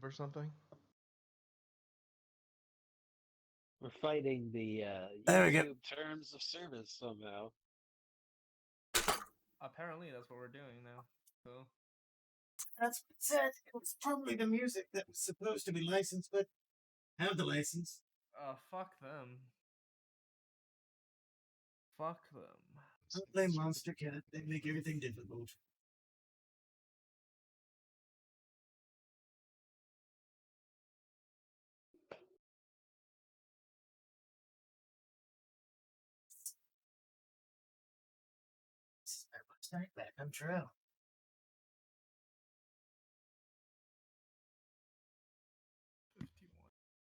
or something? We're fighting the There we go. YouTube terms of service somehow. Apparently, that's what we're doing now. So That's what it said. It was probably the music that was supposed to be licensed, but have the license. fuck them. Fuck them. Don't blame Monster Cat. They make everything difficult. This is my website back on trail.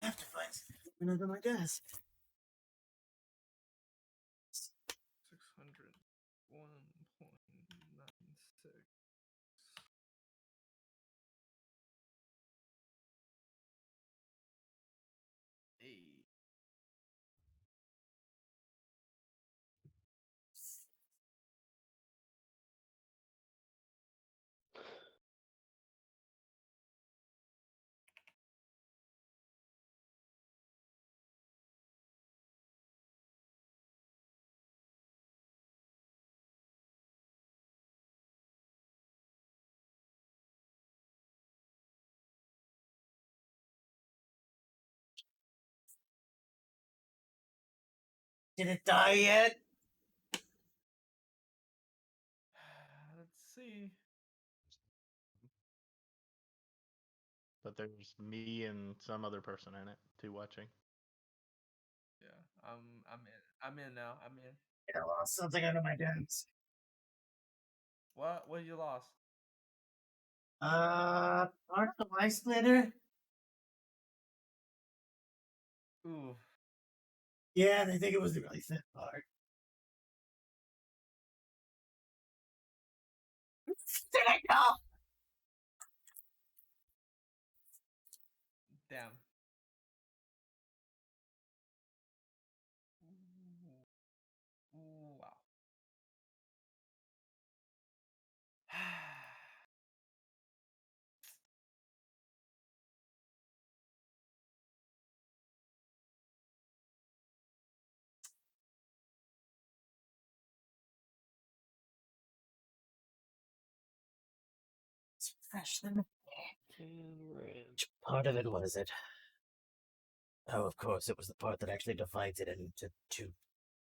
I have to find something under my desk. 601.96. Hey. Did it die yet? Let's see. But there's me and some other person in it too watching. Yeah, I'm in. I'm in now. I'm in. I lost something under my desk. What? What you lost? Part of the Y splitter? Ooh. Yeah, they think it was the really thin part. Did I go? Damn. Ooh, wow. It's fresh than And ran. Which part of it was it? Oh, of course, it was the part that actually divides it into two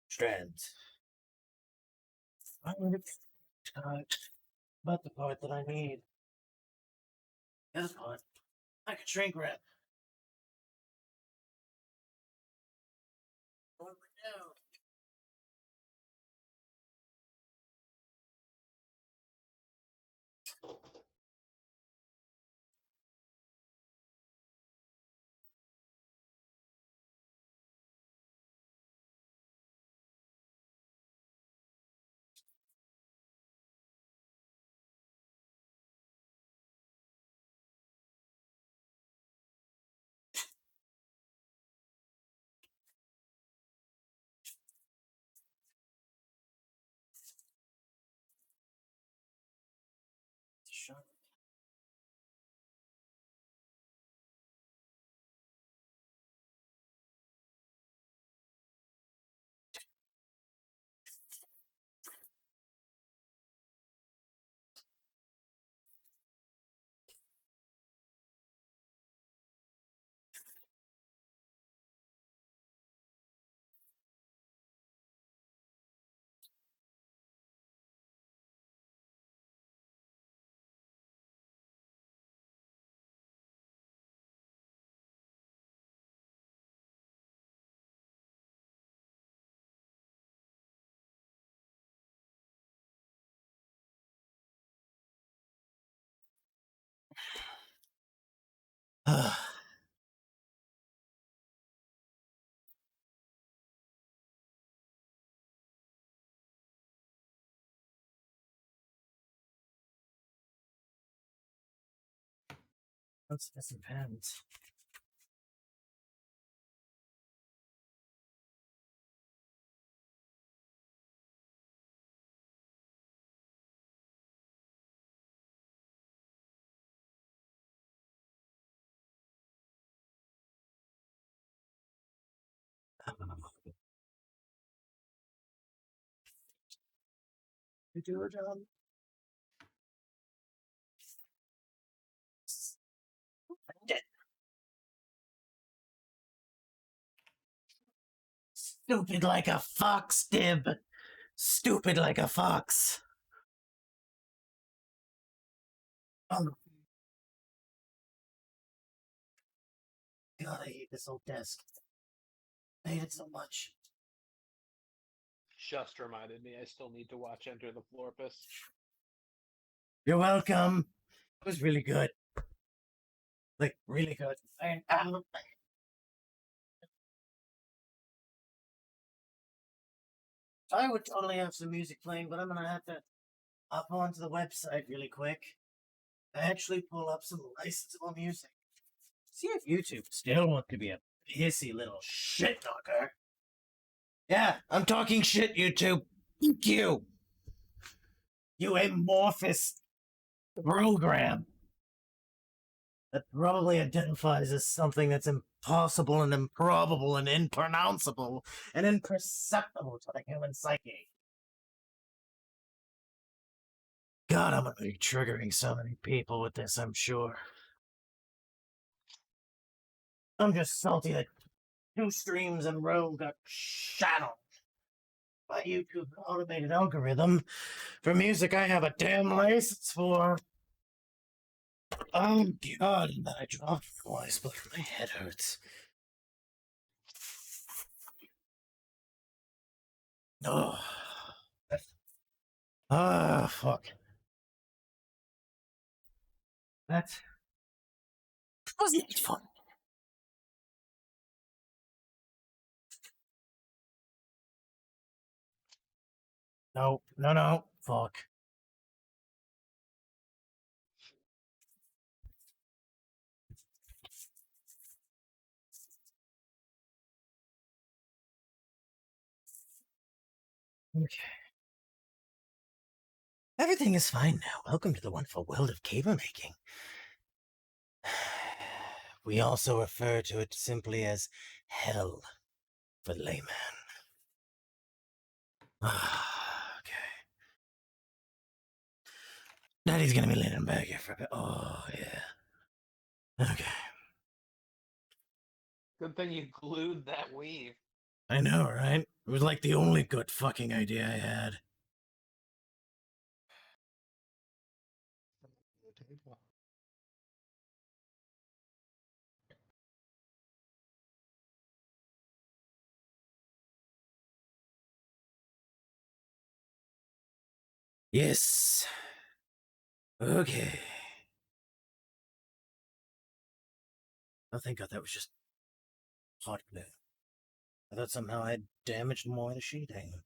strands. I'm gonna about the part that I need. This part, I could shrink wrap. What would we do? Sure. Let's get some pens. You do it, Stupid like a fox, Dib. Stupid like a fox. Oh. God, I hate this old desk. I hate it so much. Just reminded me I still need to watch Enter the Florpus. You're welcome. It was really good. Like, really good. I would totally have some music playing, but I'm gonna have to hop onto the website really quick. Actually pull up some licensable music. See if YouTube still wants to be a pissy little shit talker. Yeah, I'm talking shit, YouTube. Thank you. You amorphous program that probably identifies as something that's impossible and improbable and impronounceable and imperceptible to the human psyche. God, I'm gonna be triggering so many people with this, I'm sure. I'm just salty that 2 streams in a row got shadowed by YouTube's automated algorithm for music I have a damn license for. Oh God, and then I dropped twice, but my head hurts. Oh. Ah, fuck. That wasn't fun. No, no, no. Fuck. Okay. Everything is fine now. Welcome to the wonderful world of cable making. We also refer to it simply as hell for the layman. Okay. Daddy's gonna be laying back here for a bit. Oh, yeah. Okay. Good thing you glued that weave. I know, right? It was like the only good fucking idea I had. The table. Yes. Okay. Oh, thank God that was just hot glue. I thought somehow I had damaged more of the sheeting.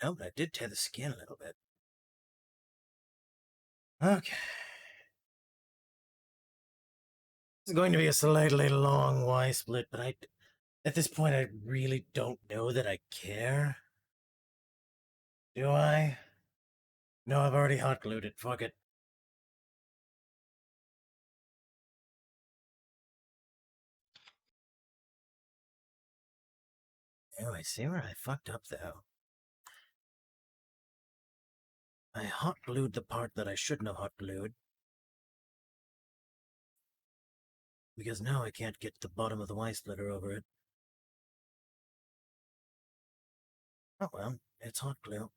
No, but I did tear the skin a little bit. Okay. This is going to be a slightly long Y split, but at this point, I really don't know that I care. Do I? No, I've already hot glued it. Fuck it. Oh, I see where I fucked up, though. I hot glued the part that I shouldn't have hot glued. Because now I can't get to the bottom of the Y-splitter over it. Oh well, it's hot glue.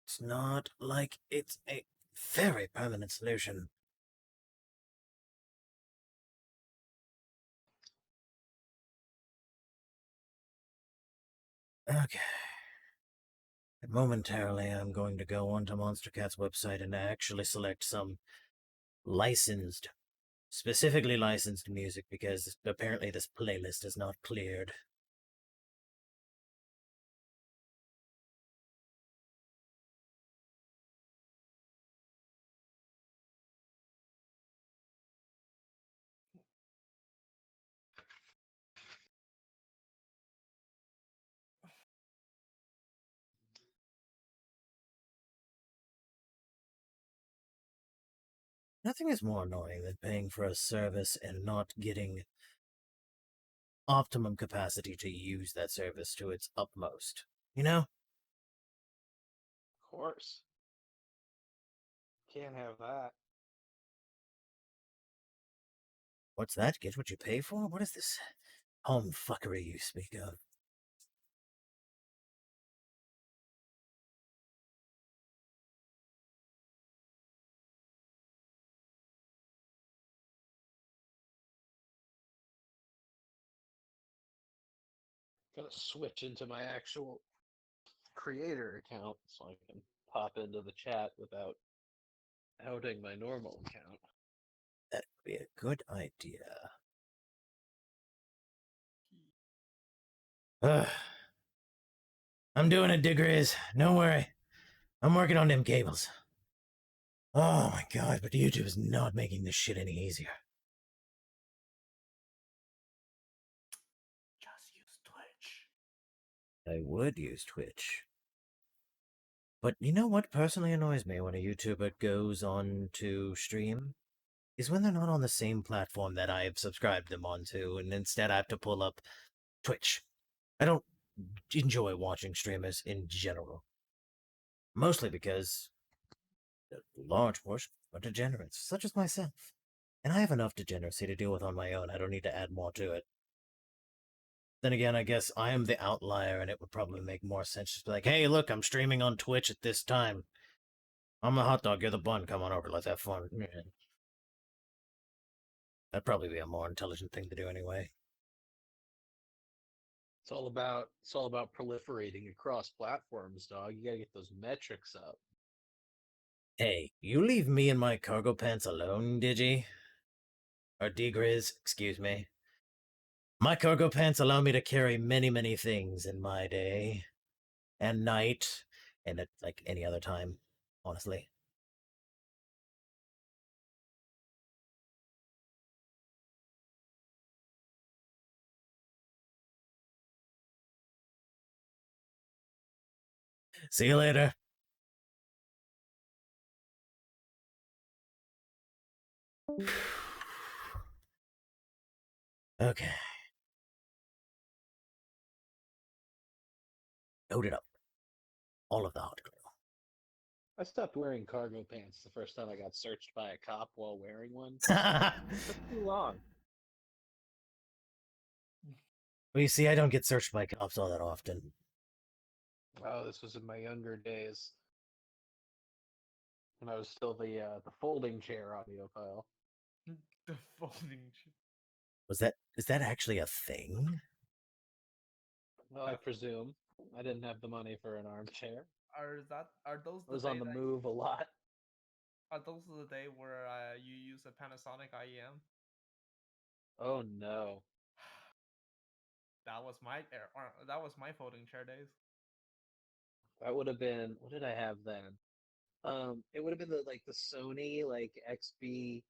It's not like it's a very permanent solution. Okay. Momentarily, I'm going to go onto Monster Cat's website and actually select some licensed, specifically licensed music, because apparently this playlist is not cleared. Nothing is more annoying than paying for a service and not getting optimum capacity to use that service to its utmost. You know? Of course. Can't have that. What's that? Get what you pay for? What is this home fuckery you speak of? Gotta switch into my actual creator account so I can pop into the chat without outing my normal account. That would be a good idea. Ugh. I'm doing it, Diggers. Don't worry. I'm working on them cables. Oh my god, but YouTube is not making this shit any easier. Just use Twitch. I would use Twitch. But you know what personally annoys me when a YouTuber goes on to stream? Is when they're not on the same platform that I've subscribed them onto, and instead I have to pull up Twitch. I don't enjoy watching streamers in general. Mostly because a large portion are degenerates, such as myself. And I have enough degeneracy to deal with on my own. I don't need to add more to it. Then again, I guess I am the outlier, and it would probably make more sense just to be like, hey, look, I'm streaming on Twitch at this time. I'm the hot dog, you're the bun, come on over, let's have fun. That'd probably be a more intelligent thing to do anyway. It's all about proliferating across platforms, dog. You gotta get those metrics up. Hey, you leave me and my cargo pants alone, Digi? Or Degriz, excuse me. My cargo pants allow me to carry many, many things in my day. And night. And at, like, any other time, honestly. See you later. Okay. Load it up. All of the hot glue. I stopped wearing cargo pants the first time I got searched by a cop while wearing one. Well, It took too long. you see, I don't get searched by cops all that often. Oh, this was in my younger days. When I was still the folding chair audiophile. The folding. Is that actually a thing? Well, I presume. I didn't have the money for an armchair. Are those I the was day on the that move a lot. are those the day where you use a Panasonic IEM? Oh no. That was my that was my folding chair days. That would have been, what did I have then? It would have been the Sony XB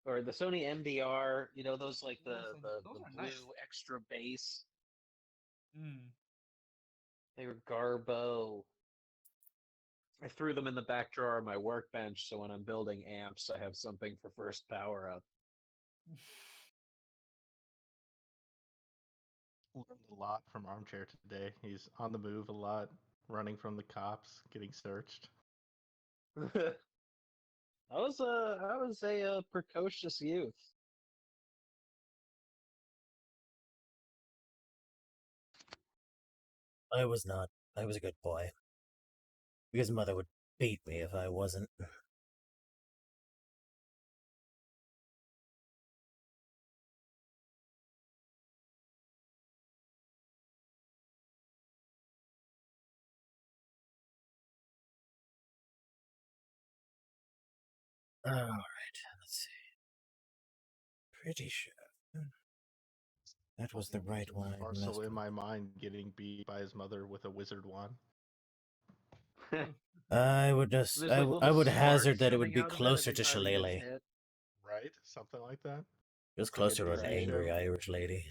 or the Sony MDR, those Those the are blue nice. extra bass. Mm. They were Garbo. I threw them in the back drawer of my workbench so when I'm building amps I have something for first power up. Learned a lot from Armchair today. He's on the move a lot, running from the cops, getting searched. I was a precocious youth. I was not. I was a good boy. Because mother would beat me if I wasn't. Alright, let's see. Pretty sure that was the right one. Marcel in my mind getting beat by his mother with a wizard wand. I would just. There's I little would sparks hazard that it would coming be out of it closer every to time he gets Shillelagh. hit. Right? Something like that. Just Like a closer to an Disney angry show. Irish lady.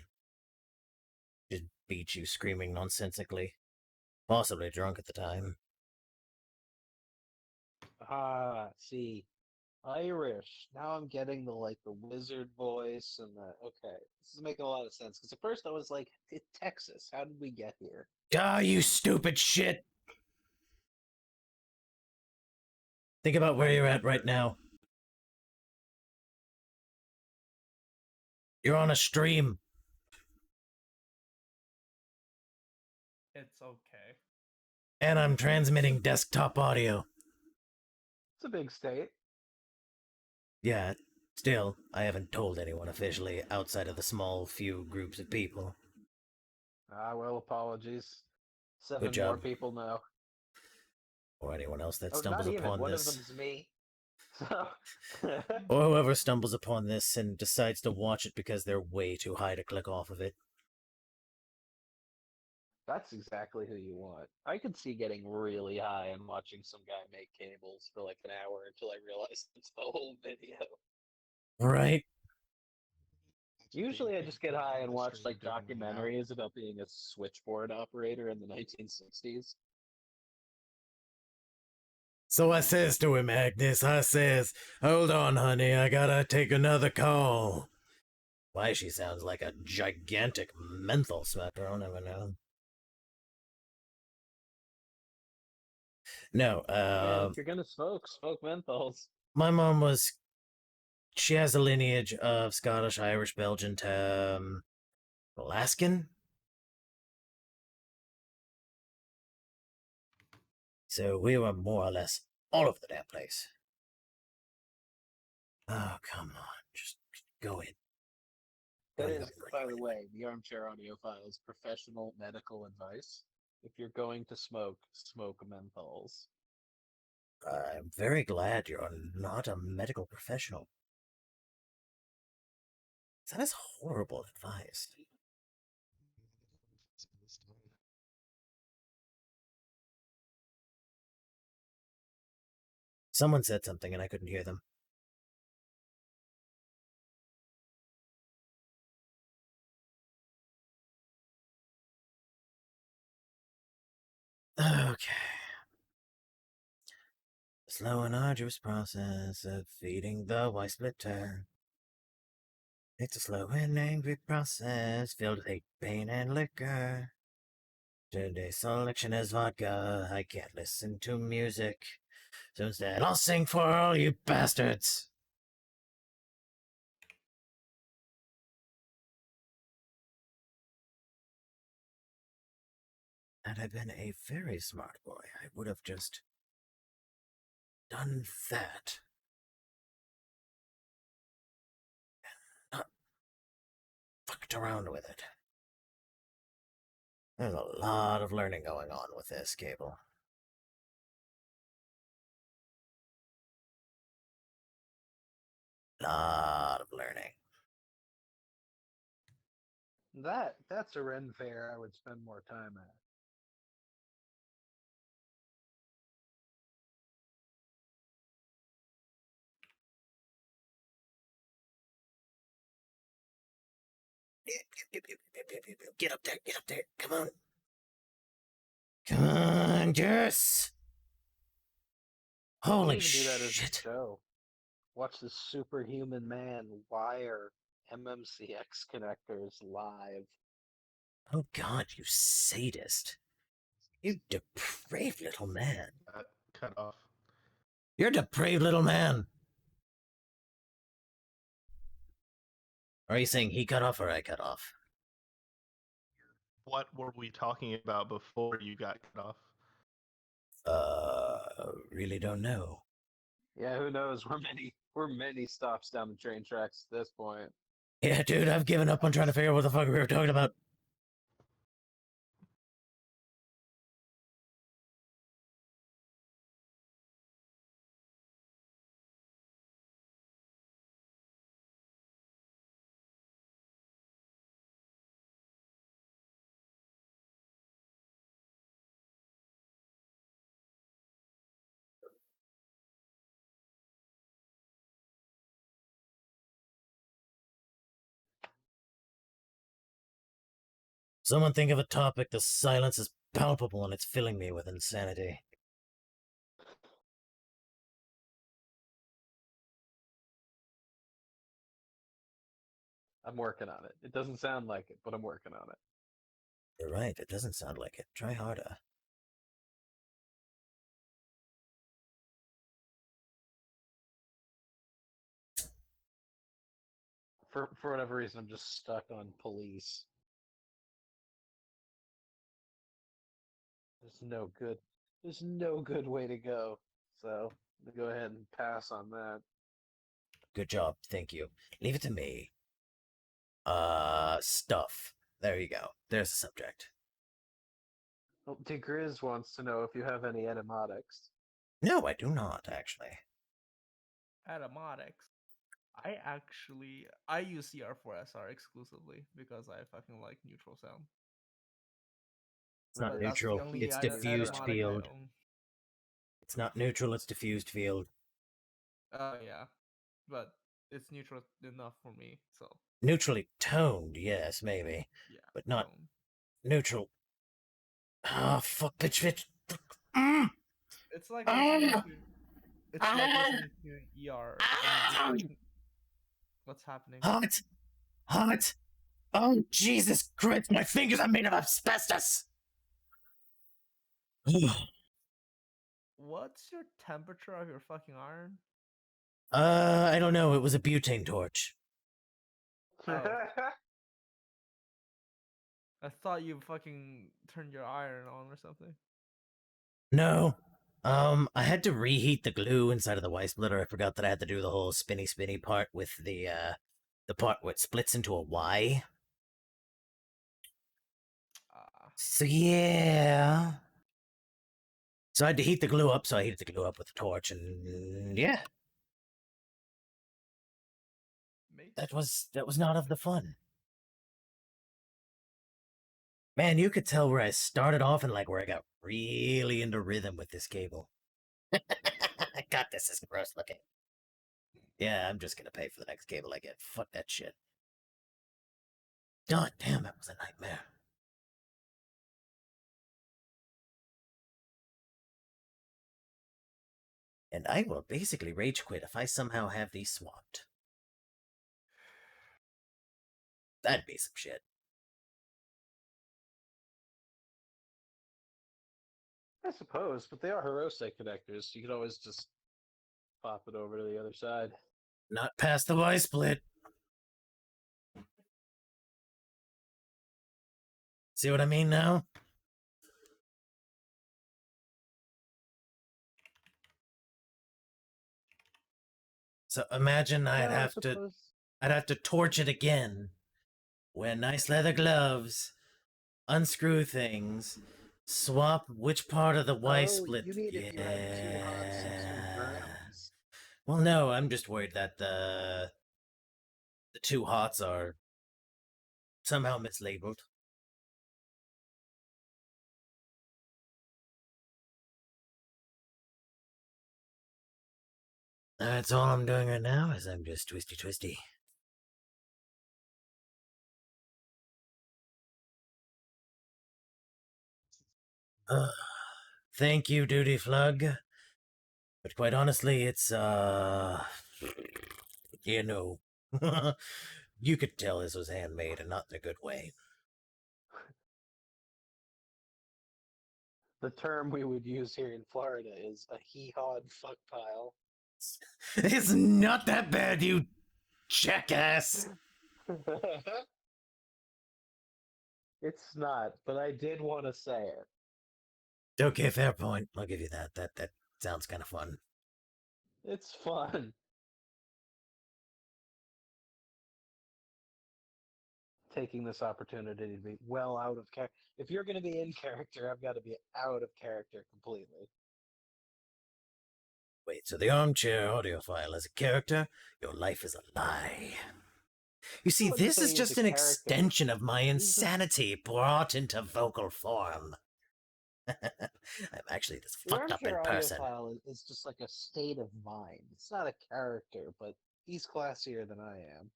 Just beat you screaming nonsensically. Possibly drunk at the time. Ah, see. Irish. Now I'm getting the wizard voice and the okay. This is making a lot of sense because at first I was like, Texas. How did we get here? Ah, you stupid shit! Think about where you're at right now. You're on a stream. It's okay. And I'm transmitting desktop audio. It's a big state. Yeah, still, I haven't told anyone officially outside of the small few groups of people. Ah, well, apologies. Good 7 more job. people know. Or anyone else that Oh, stumbles not even. upon One of this. them's me. So. Or whoever stumbles upon this and decides to watch it because they're way too high to click off of it. That's exactly who you want. I could see getting really high and watching some guy make cables for like an hour until I realized it's the whole video. Right? Usually I just get high and The watch stream like doing me now. documentaries about being a switchboard operator in the 1960s. So I says to him, Agnes, I says, hold on, honey, I gotta take another call. Why, she sounds like a gigantic menthol smoker, I'll never know. No, Yeah, if you're gonna smoke menthols. my mom was, she has a lineage of Scottish, Irish, Belgian, Alaskan? So we were more or less all over the damn place. Oh, come on, just go in. That is, by the way, the Armchair Audiophile's professional medical advice. If you're going to smoke menthols. I'm very glad you're not a medical professional. That is horrible advice. Someone said something and I couldn't hear them. Okay. The slow and arduous process of feeding the white splitter. It's a slow and angry process filled with hate, pain, and liquor. Today's selection is vodka. I can't listen to music. So instead, I'll sing for all you bastards. Had I been a very smart boy, I would have just done that. Not fucked around with it. There's a lot of learning going on with this cable. Lot of learning. That's a Ren fair I would spend more time at. Get up there, come on. Come on, Jess! Holy Even do that as a shit. show. Watch the superhuman man wire MMCX connectors live. Oh god, you sadist. You depraved little man. Cut off. You're a depraved little man. Are you saying he cut off or I cut off? What were we talking about before you got cut off? Really don't know. Yeah, who knows? We're many stops down the train tracks at this point. Yeah, dude, I've given up on trying to figure out what the fuck we were talking about. Someone think of a topic. The silence is palpable and it's filling me with insanity. I'm working on it. It doesn't sound like it, but I'm working on it. You're right, it doesn't sound like it. Try harder. For whatever reason, I'm just stuck on police. There's no good. There's no good way to go. So I'm gonna go ahead and pass on that. Good job, thank you. Leave it to me. Stuff. There you go. There's the subject. Well, DeGriz wants to know if you have any etymatics. No, I do not, actually. Automotics. I use CR4SR exclusively because I fucking like neutral sound. It's not But that's the neutral, only it's item- diffused automatic I field. own. It's not neutral, it's diffused field. Oh yeah, but it's neutral enough for me. So Neutrally toned, yes, maybe. yeah, But not tone. neutral. Ah, fuck, bitch. Mm. It's like Ah! listening to. It's like Ah! listening to ER. I mean, what's happening? Hot! Oh, Jesus Christ, my fingers are made of asbestos! What's your temperature of your fucking iron? I don't know, it was a butane torch. Oh. I thought you fucking turned your iron on or something. No. I had to reheat the glue inside of the Y splitter. I forgot that I had to do the whole spinny part with the part where it splits into a Y. So yeah. So I had to heat the glue up, so I heated the glue up with the torch, and yeah. That was not of the fun. Man, you could tell where I started off and like where I got really into rhythm with this cable. God, this is gross looking. Yeah, I'm just gonna pay for the next cable I get. Fuck that shit. God damn, that was a nightmare. And I will basically rage quit if I somehow have these swapped. That'd be some shit. I suppose, but they are Hirose connectors. You could always just pop it over to the other side. Not past the Y split. See what I mean now? So imagine I'd have to torch it again. Wear nice leather gloves, unscrew things, swap which part of the Y split. You mean if you had 2 hot 60 grams? Well, no, I'm just worried that the two hots are somehow mislabeled. That's all I'm doing right now is I'm just twisty. Thank you, Duty Flug. But quite honestly, it's, you know, you could tell this was handmade and not in a good way. The term we would use here in Florida is a hee-hawed fuck pile. It's not that bad, you jackass! It's not, but I did want to say it. Okay, fair point. I'll give you that. That sounds kind of fun. It's fun. Taking this opportunity to be well out of character. If you're going to be in character, I've got to be out of character completely. Wait, so the armchair audiophile is a character? Your life is a lie. You see, this is just an extension of my insanity brought into vocal form. I'm actually this fucked up in person. The armchair audiophile is just like a state of mind. It's not a character, but he's classier than I am.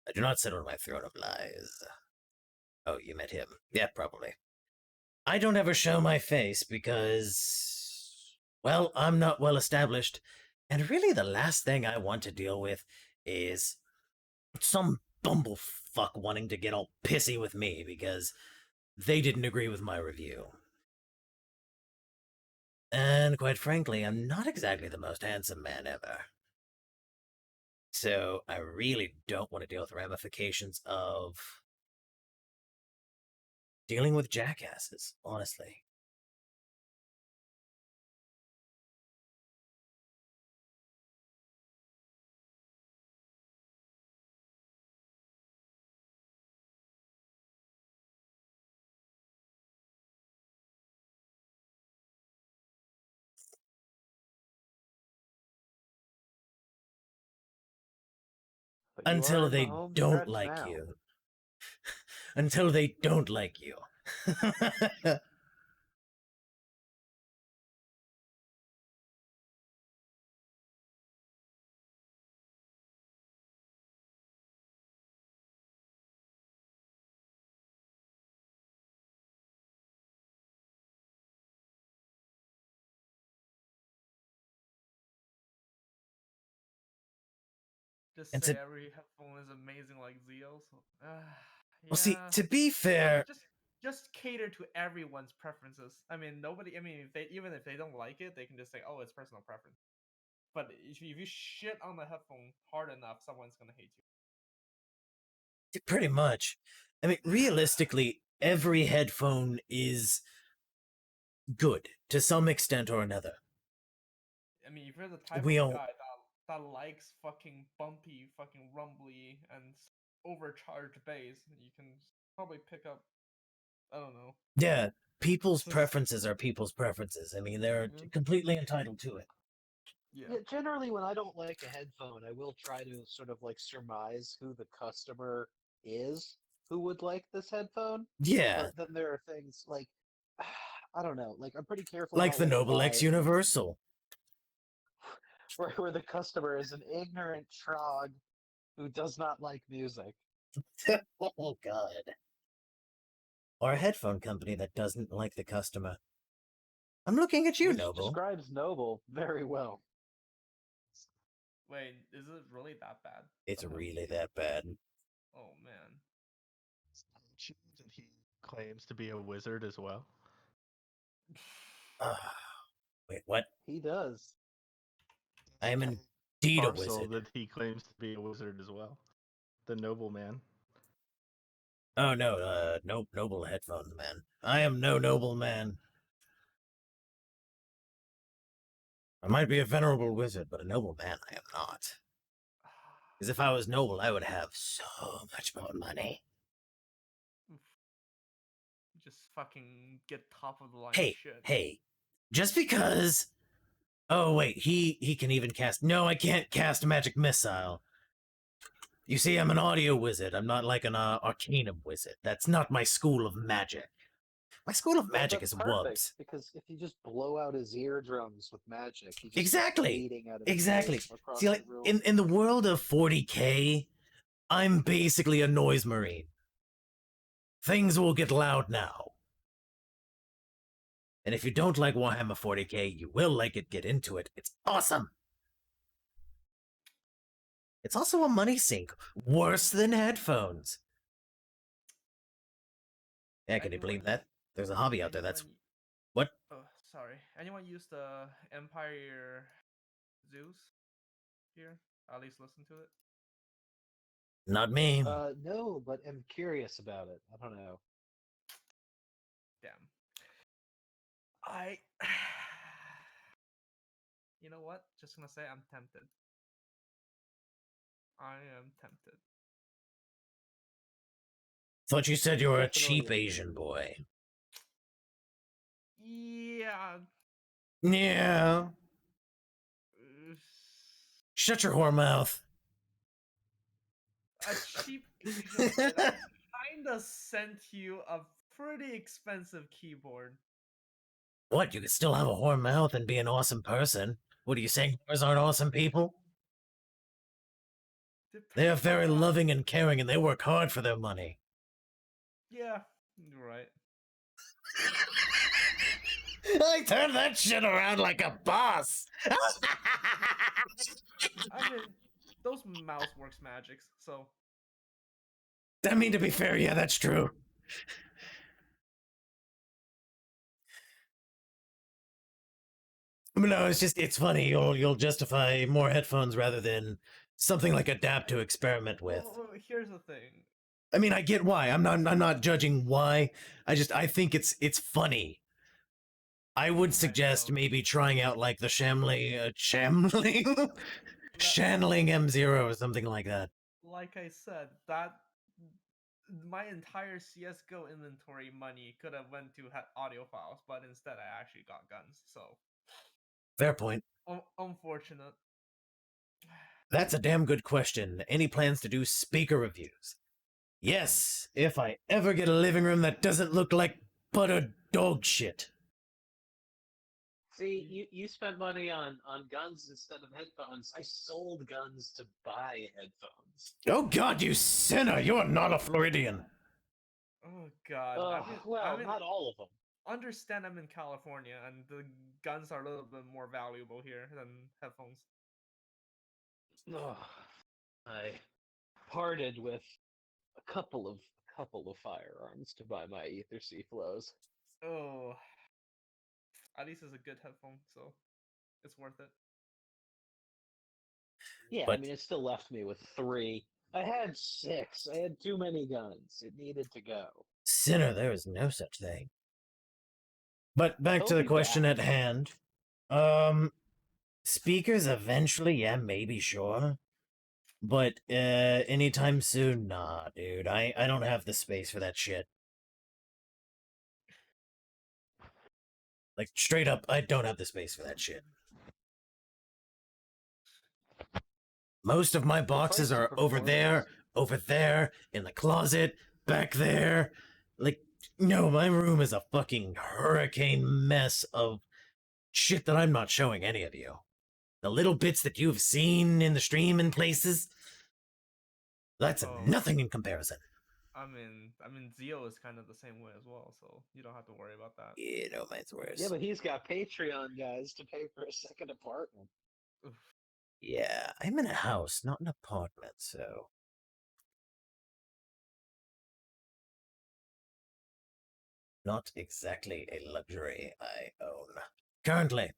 I do not sit on my throne of lies. Oh, you met him. Yeah, probably. I don't ever show my face because, well, I'm not well established. And really the last thing I want to deal with is some bumblefuck wanting to get all pissy with me because they didn't agree with my review. And quite frankly, I'm not exactly the most handsome man ever. So I really don't want to deal with the ramifications of dealing with jackasses, honestly. But you are Until in the they home don't stretch like now. you. Until they don't like you. Just And say to, every headphone is amazing like Zeos. well, see, Yeah. to be fair, Just cater to everyone's preferences. I mean, nobody. I mean, if they even if they don't like it, they can just say, "Oh, it's personal preference." But if you shit on the headphone hard enough, someone's gonna hate you. pretty much. I mean, realistically, every headphone is good to some extent or another. I mean, if you're the type We of all, guy that likes fucking bumpy, fucking rumbly, and overcharged bass, you can probably pick up. I don't know. yeah, people's Just preferences are people's preferences. I mean, they're yeah. completely entitled to it. Yeah, generally, when I don't like a headphone, I will try to sort of like surmise who the customer is who would like this headphone. Yeah, But then there are things like, I don't know, like I'm pretty careful like about the what I Noble buy X Universal. where the customer is an ignorant trog who does not like music. Oh, God. Or a headphone company that doesn't like the customer. I'm looking at you, Which Noble. describes Noble very well. Wait, is it really that bad? It's The really headphone? that bad. Oh man. That he claims to be a wizard as well. Ah, wait, what? He does. I am indeed a Parcel wizard. that he claims to be a wizard as well. The nobleman. Oh no, noble headphones, man. I am no noble man. I might be a venerable wizard, but a noble man I am not. Because if I was noble, I would have so much more money. Oof. Just fucking get top of the line Hey, shit. hey, just because. Oh wait, he can even cast. No, I can't cast magic missile. You see, I'm an audio wizard. I'm not like an arcanum wizard. That's not my school of magic. My school of Well, magic that's is perfect wubs. because if you just blow out his eardrums with magic, he just starts Exactly. fading out of Exactly. view across See, like the room. in the world of 40K, I'm basically a noise marine. Things will get loud now. And if you don't like Warhammer 40K, you will like it, get into it. It's awesome. It's also a money sink. Worse than headphones. Yeah, can you believe that? There's a hobby out there that's... What? Oh, sorry. Anyone use the Empire Zeus here? At least listen to it. Not me. No, but I'm curious about it. I don't know. Damn. I. You know what? Just gonna say I'm tempted. I am tempted. Thought you said you were a Definitely cheap Asian boy. Yeah. Yeah. uh, Shut your whore mouth. A cheap Asian boy that kinda sent you a pretty expensive keyboard. What, you could still have a whore mouth and be an awesome person? What are you saying, whores aren't awesome people? They are very Depends on- loving and caring, and they work hard for their money. Yeah, you're right. I turned that shit around like a boss. I mean, those mouse works magics, so I mean, to be fair, yeah, that's true. No, it's funny. You'll justify more headphones rather than something like Adapt to experiment with. Well, here's the thing. I mean, I get why. I'm not judging why. I think it's funny. I would suggest maybe trying out like the Shamling Shanling M0 or something like that. Like I said, that my entire CS:GO inventory money could have went to audio files, but instead I actually got guns. So Fair point. unfortunate. That's a damn good question. Any plans to do speaker reviews? Yes, if I ever get a living room that doesn't look like buttered dog shit. See, you spent money on guns instead of headphones. I sold guns to buy headphones. Oh god, you sinner! You are not a Floridian. Oh god. Well, not all of them. Understand I'm in California and the guns are a little bit more valuable here than headphones. Oh, I parted with a couple of firearms to buy my Ether C flows. Oh. At least it's a good headphone, so it's worth it. Yeah, But- I mean, it still left me with 3. I had 6. I had too many guns. It needed to go. Sinner, there is no such thing. But back to He'll the be question back. at hand. Speakers eventually, yeah, maybe, sure. But anytime soon, nah, dude. I don't have the space for that shit. Like, straight up, I don't have the space for that shit. Most of my boxes price of are over there, in the closet, back there. Like, no, my room is a fucking hurricane mess of shit that I'm not showing any of you. The little bits that you've seen in the stream in places, that's Oh. nothing in comparison. I mean, Zio is kind of the same way as well, so you don't have to worry about that. You know, mine's worse. Yeah, but he's got Patreon guys to pay for a second apartment. Oof. Yeah, I'm in a house, not an apartment, so. Not exactly a luxury I own. Currently.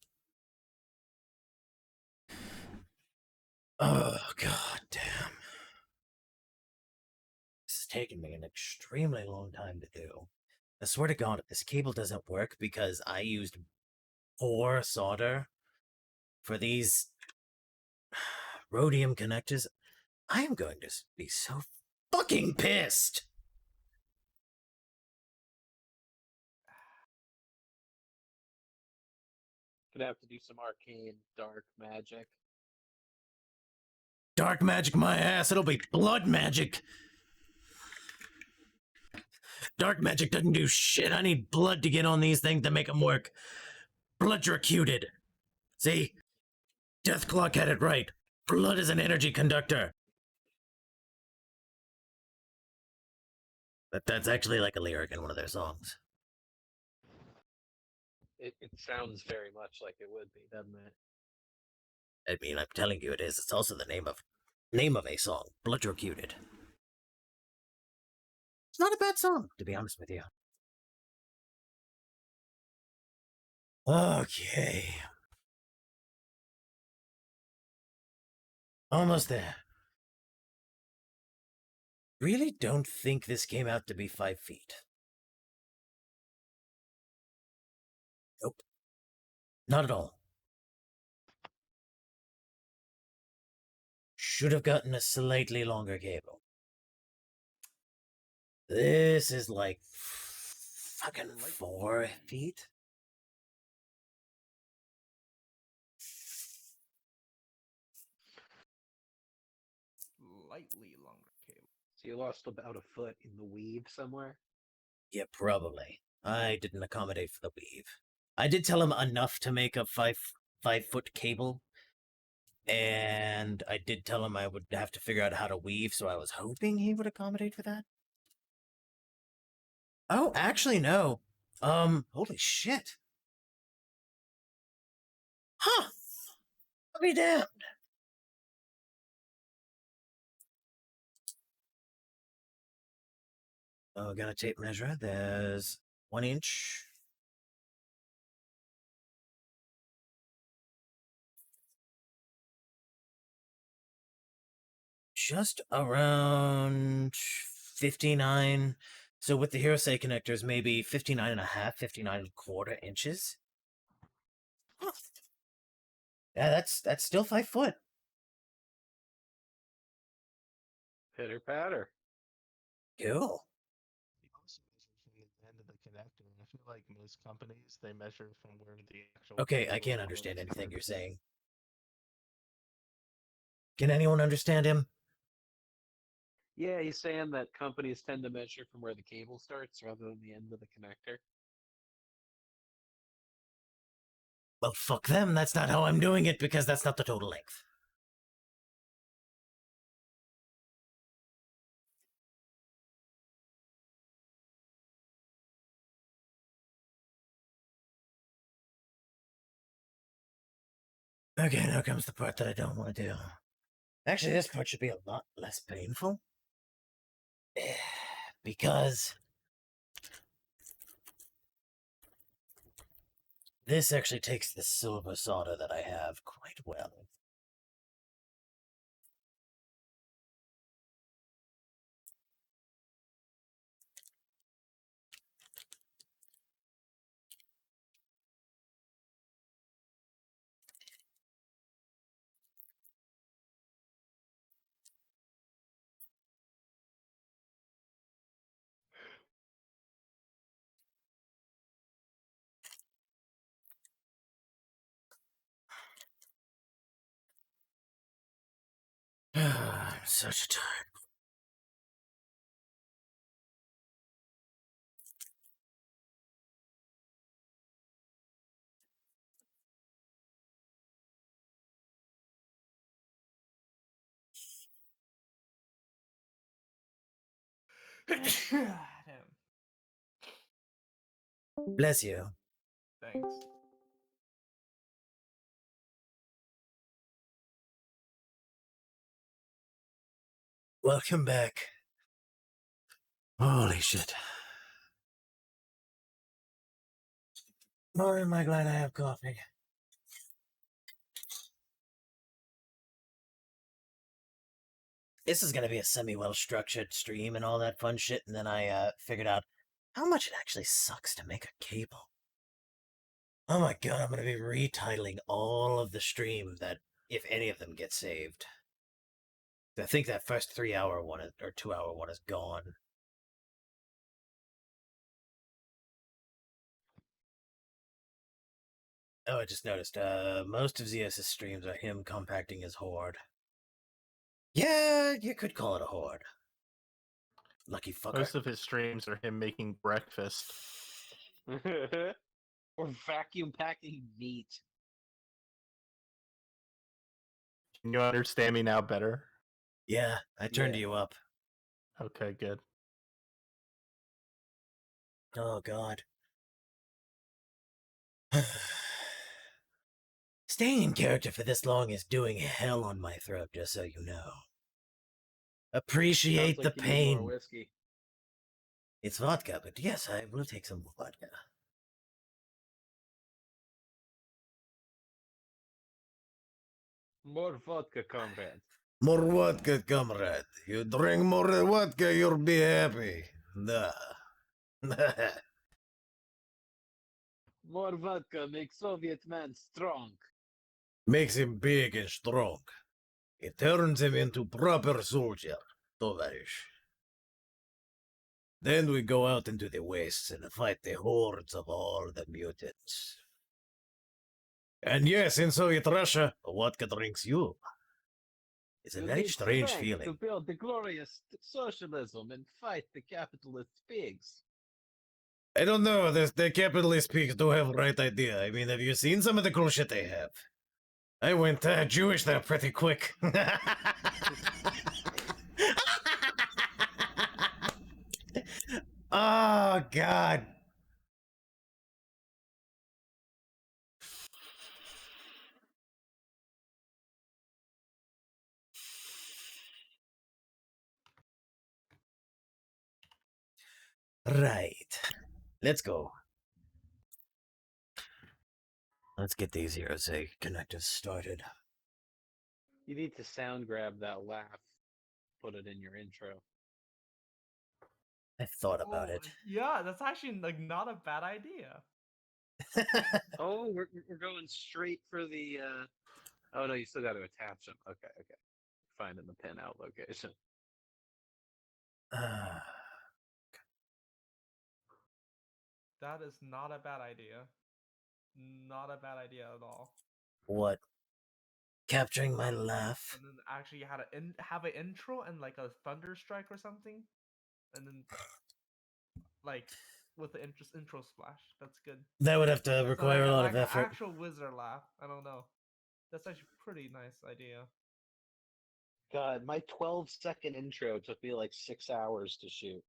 Oh, god damn. This has taken me an extremely long time to do. I swear to god, if this cable doesn't work because I used 4 solder for these rhodium connectors, I am going to be so fucking pissed! Gonna have to do some arcane dark magic. Dark magic my ass, it'll be blood magic! Dark magic doesn't do shit. I need blood to get on these things to make them work. Bloodrocuted. See? Deathclock had it right. Blood is an energy conductor. That's actually like a lyric in one of their songs. It sounds very much like it would be, doesn't it? I mean, I'm telling you it is. It's also the name of a song. Bloodrocuted. It's not a bad song, to be honest with you. Okay. Almost there. Really don't think this came out to be 5 feet. Nope. Not at all. Should have gotten a slightly longer cable. This is like fucking 4 feet. Slightly longer cable. So you lost about a foot in the weave somewhere? Yeah, probably. I didn't accommodate for the weave. I did tell him enough to make a 5-foot cable. And I did tell him I would have to figure out how to weave, so I was hoping he would accommodate for that. Oh, actually, no. Holy shit. Huh. I'll be damned. Oh, got a tape measure. There's 1 inch. Just around 59. So with the Hearsay connectors, maybe 59 and a half, 59 and a quarter inches. Huh. Yeah, that's still 5 foot. Pitter patter. Cool. He also measures from the end of the connector. I feel like most companies they measure from where the actual. Okay, I cable can't or understand cord anything you're starts. saying. Can anyone understand him? Yeah, he's saying that companies tend to measure from where the cable starts rather than the end of the connector. Well, fuck them. That's not how I'm doing it because that's not the total length. Okay, now comes the part that I don't want to do. Actually, this part should be a lot less painful. Because this actually takes the silver solder that I have quite well. I'm such a tired. Damn. Bless you. Thanks. Welcome back. Holy shit. Boy, am I glad I have coffee. This is gonna be a semi-well-structured stream and all that fun shit, and then I figured out how much it actually sucks to make a cable. Oh my god, I'm gonna be retitling all of the stream that, if any of them get saved. I think that first 3-hour one or 2-hour one is gone. Oh, I just noticed, most of ZS's streams are him compacting his hoard. Yeah, you could call it a hoard. Lucky fucker. Most of his streams are him making breakfast. Or vacuum packing meat. Can you understand me now better? Yeah, I turned Yeah. you up. Okay, good. Oh god. Staying in character for this long is doing hell on my throat, just so you know. Appreciate Sounds the like you need more pain. whiskey. It's vodka, but yes, I will take some vodka. More vodka, comrade. More vodka, comrade. You drink more vodka, you'll be happy. Nah. More vodka makes Soviet man strong. Makes him big and strong. It turns him into proper soldier, Tovarish. Then we go out into the wastes and fight the hordes of all the mutants. And yes, in Soviet Russia, vodka drinks you. It's a You very need strange strength feeling. to build the glorious socialism and fight the capitalist pigs. I don't know, the capitalist pigs do have right idea. I mean, have you seen some of the cool shit they have? I went Jewish there pretty quick. Oh, God. Right. Let's go. Let's get these USA connectors started. You need to sound grab that laugh, put it in your intro. I thought about Oh, it. yeah, that's actually like not a bad idea. Oh, we're going straight for the. Oh no, you still got to attach them. Okay, okay. Finding the pin out location. That is not a bad idea. Not a bad idea at all. What? Capturing my laugh? And then actually you had have an intro and like a thunder strike or something, and then like with the intro splash. That's good. That would have to So require like a lot like of an effort. actual wizard laugh. I don't know. That's actually a pretty nice idea. God, my 12-second intro took me like 6 hours to shoot.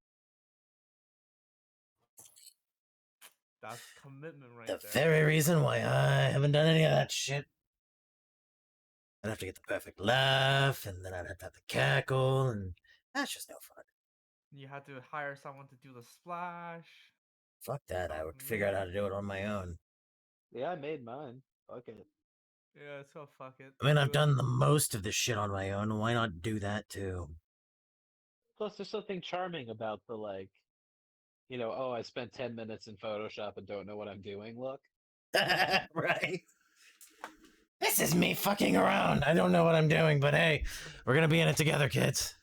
That's commitment right The there. very reason why I haven't done any of that shit. I'd have to get the perfect laugh, and then I'd have to have the cackle, and that's just no fun. You had to hire someone to do the splash. Fuck that, I would figure out how to do it on my own. Yeah, I made mine. Fuck it. Yeah, so fuck it. I mean, Do I've it. done the most of this shit on my own, why not do that too? Plus, there's something charming about the like, oh, I spent 10 minutes in Photoshop and don't know what I'm doing. Look. Right. This is me fucking around. I don't know what I'm doing, but hey, we're gonna be in it together, kids.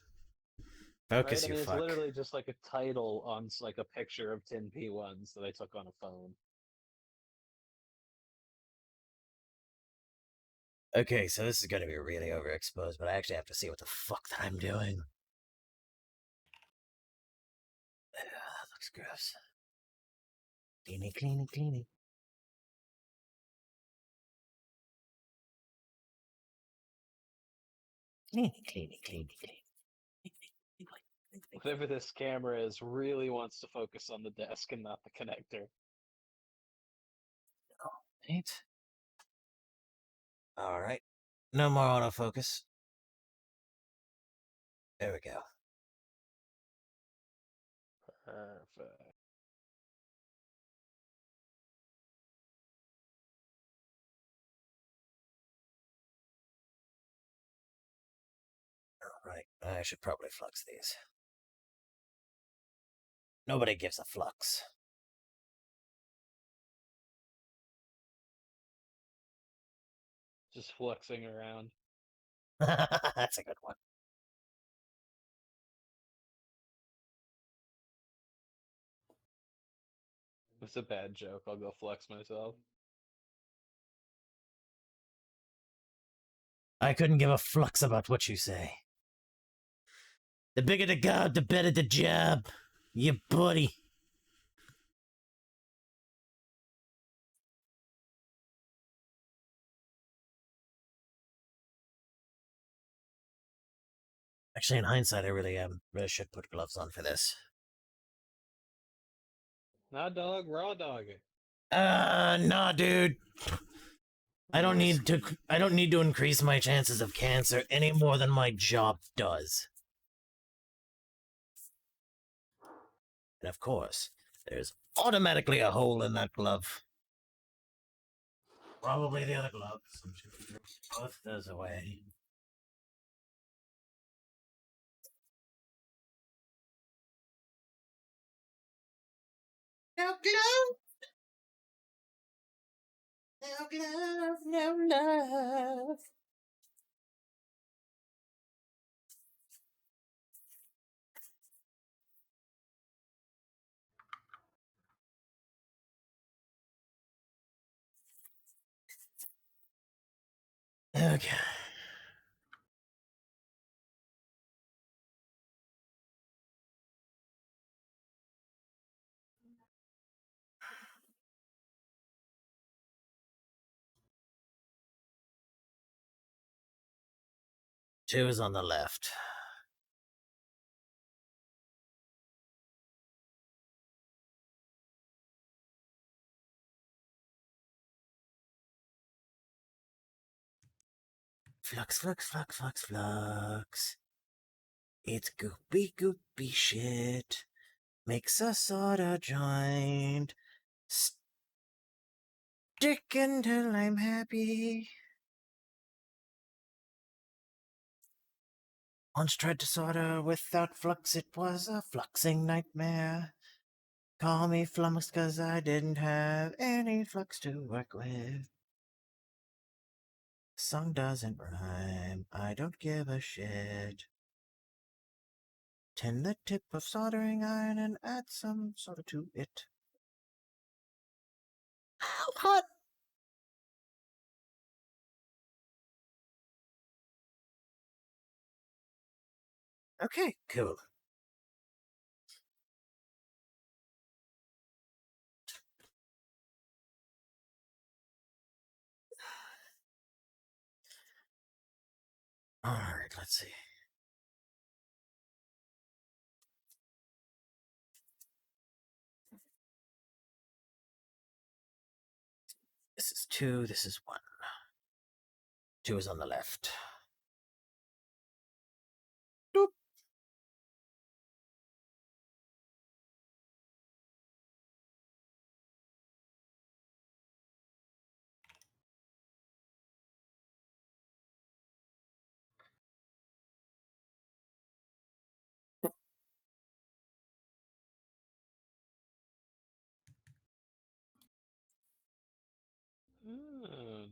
Focus, Right? I you mean, it's fuck. literally just like a title on like a picture of 10 P1s that I took on a phone. Okay, so this is gonna be really overexposed, but I actually have to see what the fuck that I'm doing. That looks gross. Cleany, cleany, cleany. Cleany, cleany, cleany, cleany. Whatever this camera is really wants to focus on the desk and not the connector. Right. Alright. No more autofocus. There we go. Perfect. Alright, I should probably flux these. Nobody gives a flux. Just flexing around. That's a good one. It's a bad joke. I'll go flex myself. I couldn't give a flux about what you say. The bigger the gob, the better the job. You buddy. Actually, in hindsight, I really should put gloves on for this. Not dog, raw dog it. Nah, dude. I don't need to increase my chances of cancer any more than my job does. And of course, there's automatically a hole in that glove. Probably the other glove. Both those away. No glove. No glove, no love. Okay. Two is on the left. Flux, flux, flux, flux, flux. It's goopy, goopy shit. Makes a solder joint. Stick until I'm happy. Once tried to solder without flux, it was a fluxing nightmare. Call me flummoxed 'cause I didn't have any flux to work with. Song doesn't rhyme, I don't give a shit. Tin the tip of soldering iron and add some solder to it. Ow, hot! Okay, cool. Alright, let's see. This is 2, this is 1. 2 is on the left. Doop.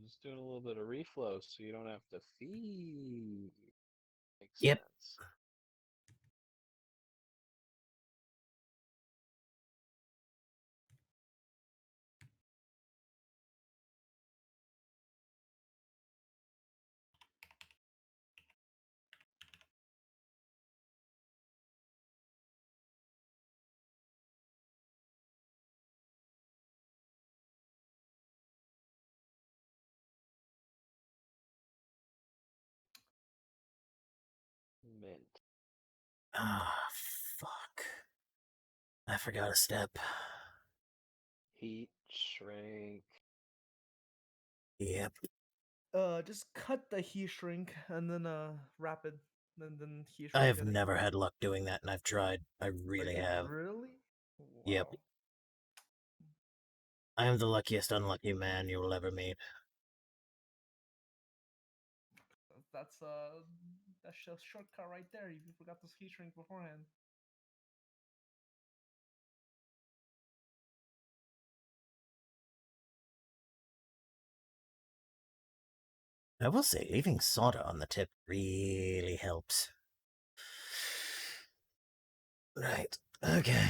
Just doing a little bit of reflow so you don't have to feed. Makes Yep. sense. Mint. Ah, fuck. I forgot a step. Heat shrink. Yep. Just cut the heat shrink and then rapid, then heat I shrink have it. never had luck doing that, and I've tried. I really have. Really? Yep. Wow. I am the luckiest unlucky man you will ever meet. That's a shortcut right there. If you forgot to heat shrink beforehand. I will say, leaving solder on the tip really helps. Right. Okay.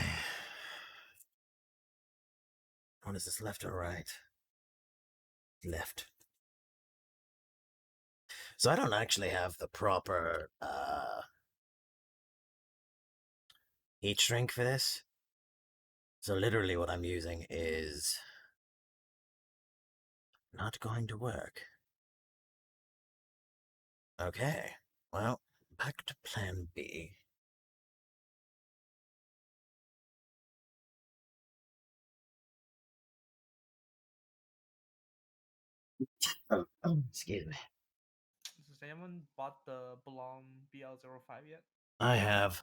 What is this, left or right? Left. So I don't actually have the proper heat shrink for this. So literally what I'm using is not going to work. Okay. Well, back to plan B. Excuse me. Has anyone bought the Blom BL05 yet? I have.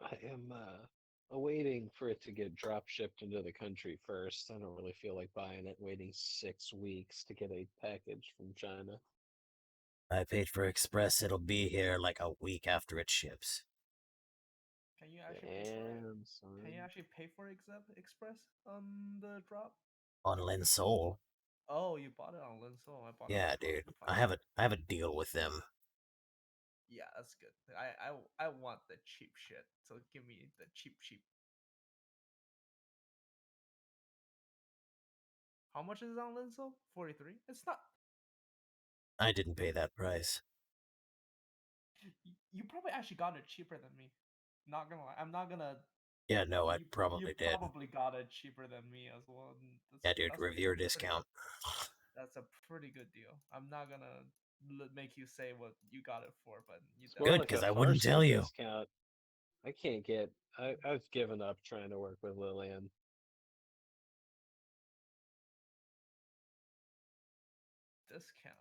I am awaiting for it to get drop shipped into the country first. I don't really feel like buying it, waiting 6 weeks to get a package from China. I paid for Express. It'll be here like a week after it ships. Can you actually pay for it? Damn, Can you son. actually pay for Express on the drop? On Linsol. Oh, you bought it on Linsol. I bought it Yeah, on dude. Shopify. I have a deal with them. Yeah, that's good. I want the cheap shit. So give me the cheap. How much is it on Linsol? 43. It's not. I didn't pay that price. You probably actually got it cheaper than me. Not gonna lie. I'm not gonna. Yeah, no, I You probably did. probably got it cheaper than me as well. And Yeah, dude, that's reviewer pretty discount. good. That's a pretty good deal. I'm not gonna make you say what you got it for, but you It's more Good, like definitely because a I got it. wouldn't partial tell you. discount. I can't get. I've given up trying to work with Lillian. Discount.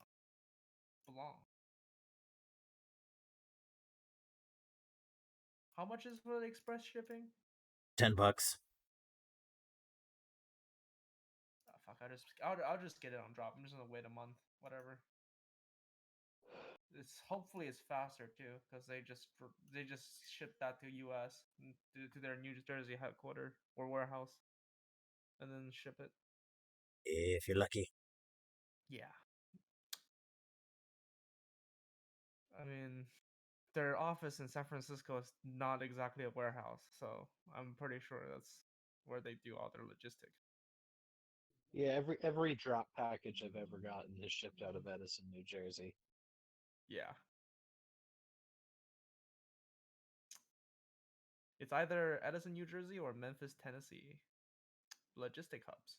Belong. How much is for the express shipping? $10. Oh, fuck, I'll just get it on drop. I'm just gonna wait a month, whatever. Hopefully it's faster too, because they just shipped that to U.S. To their New Jersey headquarters or warehouse, and then ship it. If you're lucky. Yeah. I mean, their office in San Francisco is not exactly a warehouse, so I'm pretty sure that's where they do all their logistics. Yeah, every drop package I've ever gotten is shipped out of Edison, New Jersey. Yeah. It's either Edison, New Jersey or Memphis, Tennessee. Logistic hubs.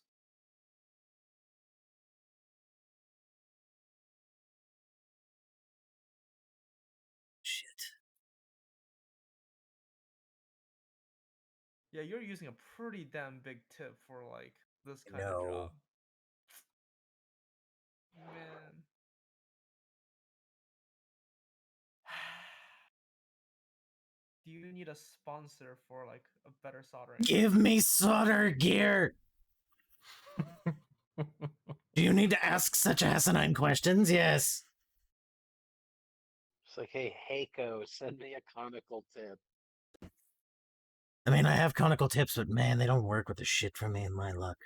Shit. Yeah, you're using a pretty damn big tip for like this kind of No. job. Man. Do you need a sponsor for like a better soldering? Give me solder gear! Do you need to ask such asinine questions? Yes. It's like, hey, Heiko, send me a conical tip. I mean, I have conical tips, but man, they don't work with the shit for me and my luck.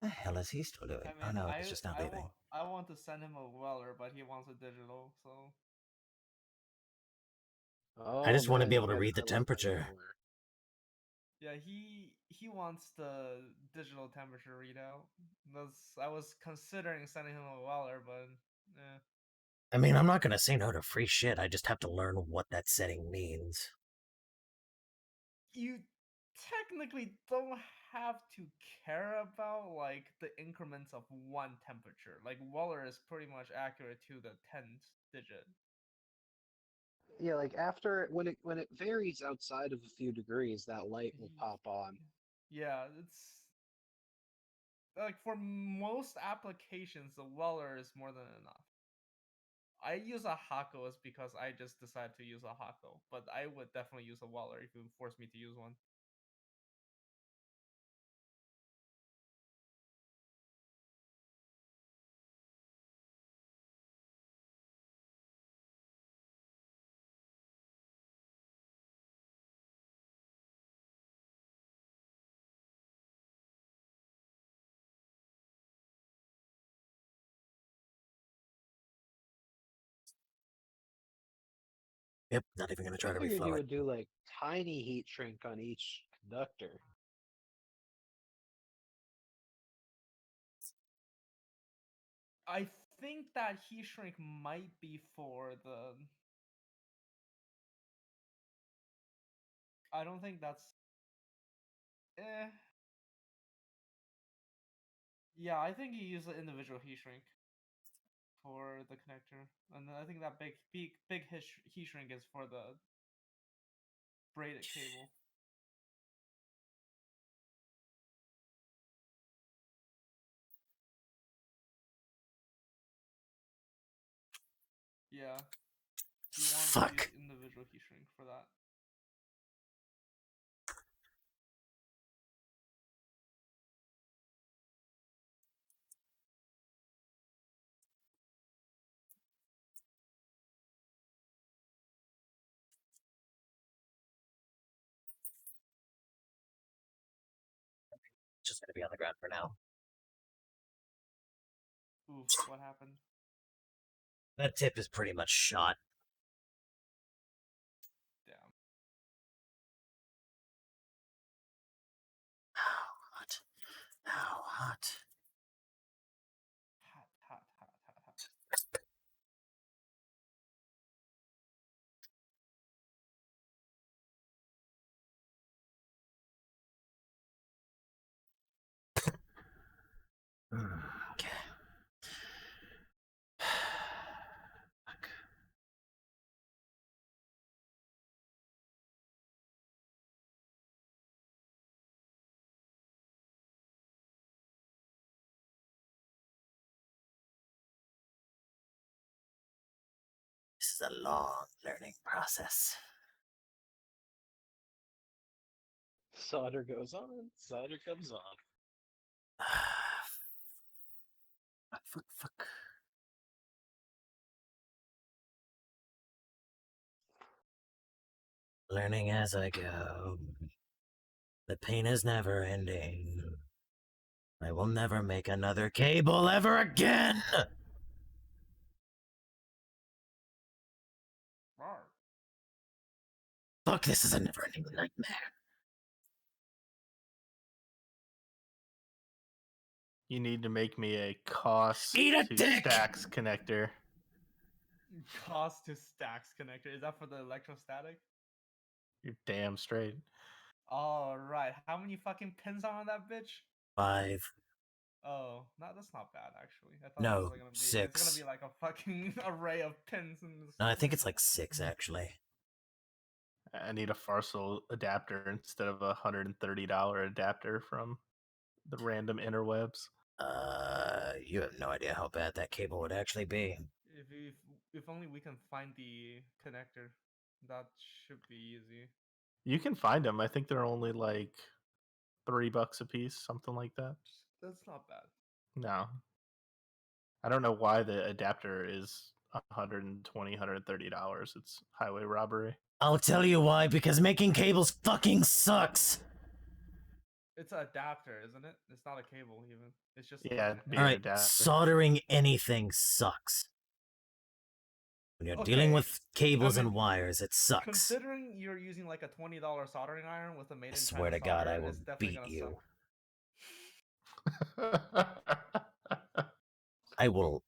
The hell is he still doing? I Oh mean, no, he's just not leaving. I want to send him a Weller, but he wants a digital, so. Oh, I just want to man, be you able to gotta read the fill out that temperature. Weller. Yeah, he wants the digital temperature readout. I was considering sending him a Weller, but eh. I mean, I'm not gonna say no to free shit. I just have to learn what that setting means. You technically don't have to care about like the increments of one temperature. Like Weller is pretty much accurate to the 10th digit. Yeah, like when it varies outside of a few degrees, that light will pop on. Yeah, it's like for most applications, the Weller is more than enough. I use a Hako because I just decided to use a Hako, but I would definitely use a Weller if you force me to use one. Yep, not even gonna try I to figured you reflow it. would do like tiny heat shrink on each conductor. I think that heat shrink might be for the. I don't think that's. Eh. Yeah, I think you use the individual heat shrink for the connector, and then I think that big heat shrink is for the braided cable. Yeah, you want to use Fuck. individual heat shrink for that. Just gonna be on the ground for now. Oof, what happened? That tip is pretty much shot. Damn. How hot? How hot? Hot, hot, hot, hot, hot. Okay. Fuck. This is a long learning process. Solder goes on, solder comes on. Fuck. Learning as I go. The pain is never ending. I will never make another cable ever again! Rawr. Fuck, this is a never-ending nightmare. You need to make me a COS Eat a to dick! stacks connector. Cost to stacks connector. Is that for the electrostatic? You're damn straight. All right. How many fucking pins are on that bitch? 5. Oh, no, that's not bad actually. I thought No, it was gonna be. It's gonna 6. be like a fucking array of pins. No, I think it's like 6 actually. I need a Farcel adapter instead of a $130 adapter from the random interwebs. You have no idea how bad that cable would actually be. If only we can find the connector, that should be easy. You can find them. I think they're only like $3 a piece, something like that. That's not bad. No. I don't know why the adapter is $120, $130. It's highway robbery. I'll tell you why, because making cables fucking sucks! It's an adapter, isn't it? It's not a cable even. It's just a Yeah, fucking be an Alright, adapter. soldering anything sucks. When you're dealing Okay, with cables I mean, and wires, it sucks. Considering you're using like a $20 soldering iron with a made in I China swear to God, I solder, will it's definitely beat gonna you. suck. I will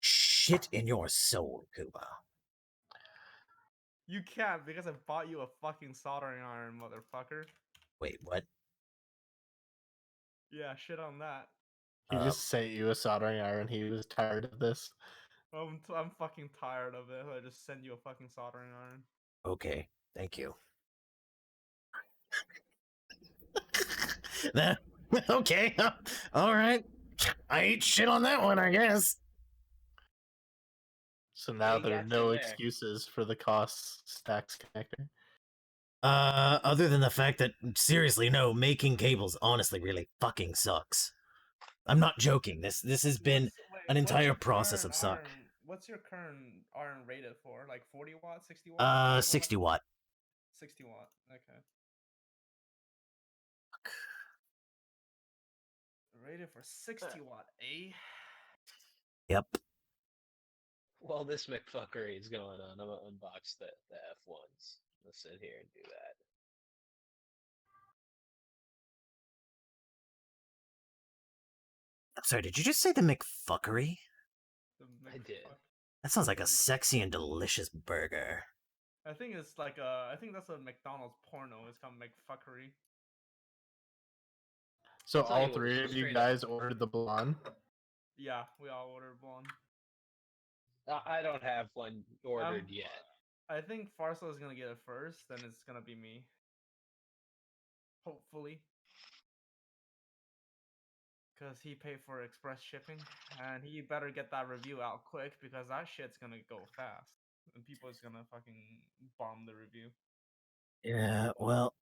shit in your soul, Kuba. You can't because I bought you a fucking soldering iron, motherfucker. Wait, what? Yeah, shit on that. He just sent you a soldering iron. He was tired of this. I'm fucking tired of it. I just send you a fucking soldering iron. Okay, thank you. That, okay, alright. I ate shit on that one, I guess. So now you there are got no you there. excuses for the COS stacks connector. Other than the fact that, seriously, no, making cables honestly really fucking sucks. I'm not joking. This has been an entire process of suck. What's your current iron rated for? Like 40 watt, 60 watt? 60 watt. 60 watt. Okay. Rated for 60 watt, eh? Yep. While this McFuckery is going on, I'm gonna unbox the F1s. Let's sit here and do that. I'm sorry, did you just say the McFuckery? I did. That sounds like a sexy and delicious burger. I think it's like a. I think that's a McDonald's porno. It's called McFuckery. So I'll tell you all what, three just of you straight up- guys ordered the blonde? Yeah, we all ordered one. I don't have one ordered yet. I think Farso is gonna get it first, then it's gonna be me. Hopefully. Because he paid for express shipping, and he better get that review out quick because that shit's gonna go fast. And people is gonna fucking bomb the review. Yeah, well,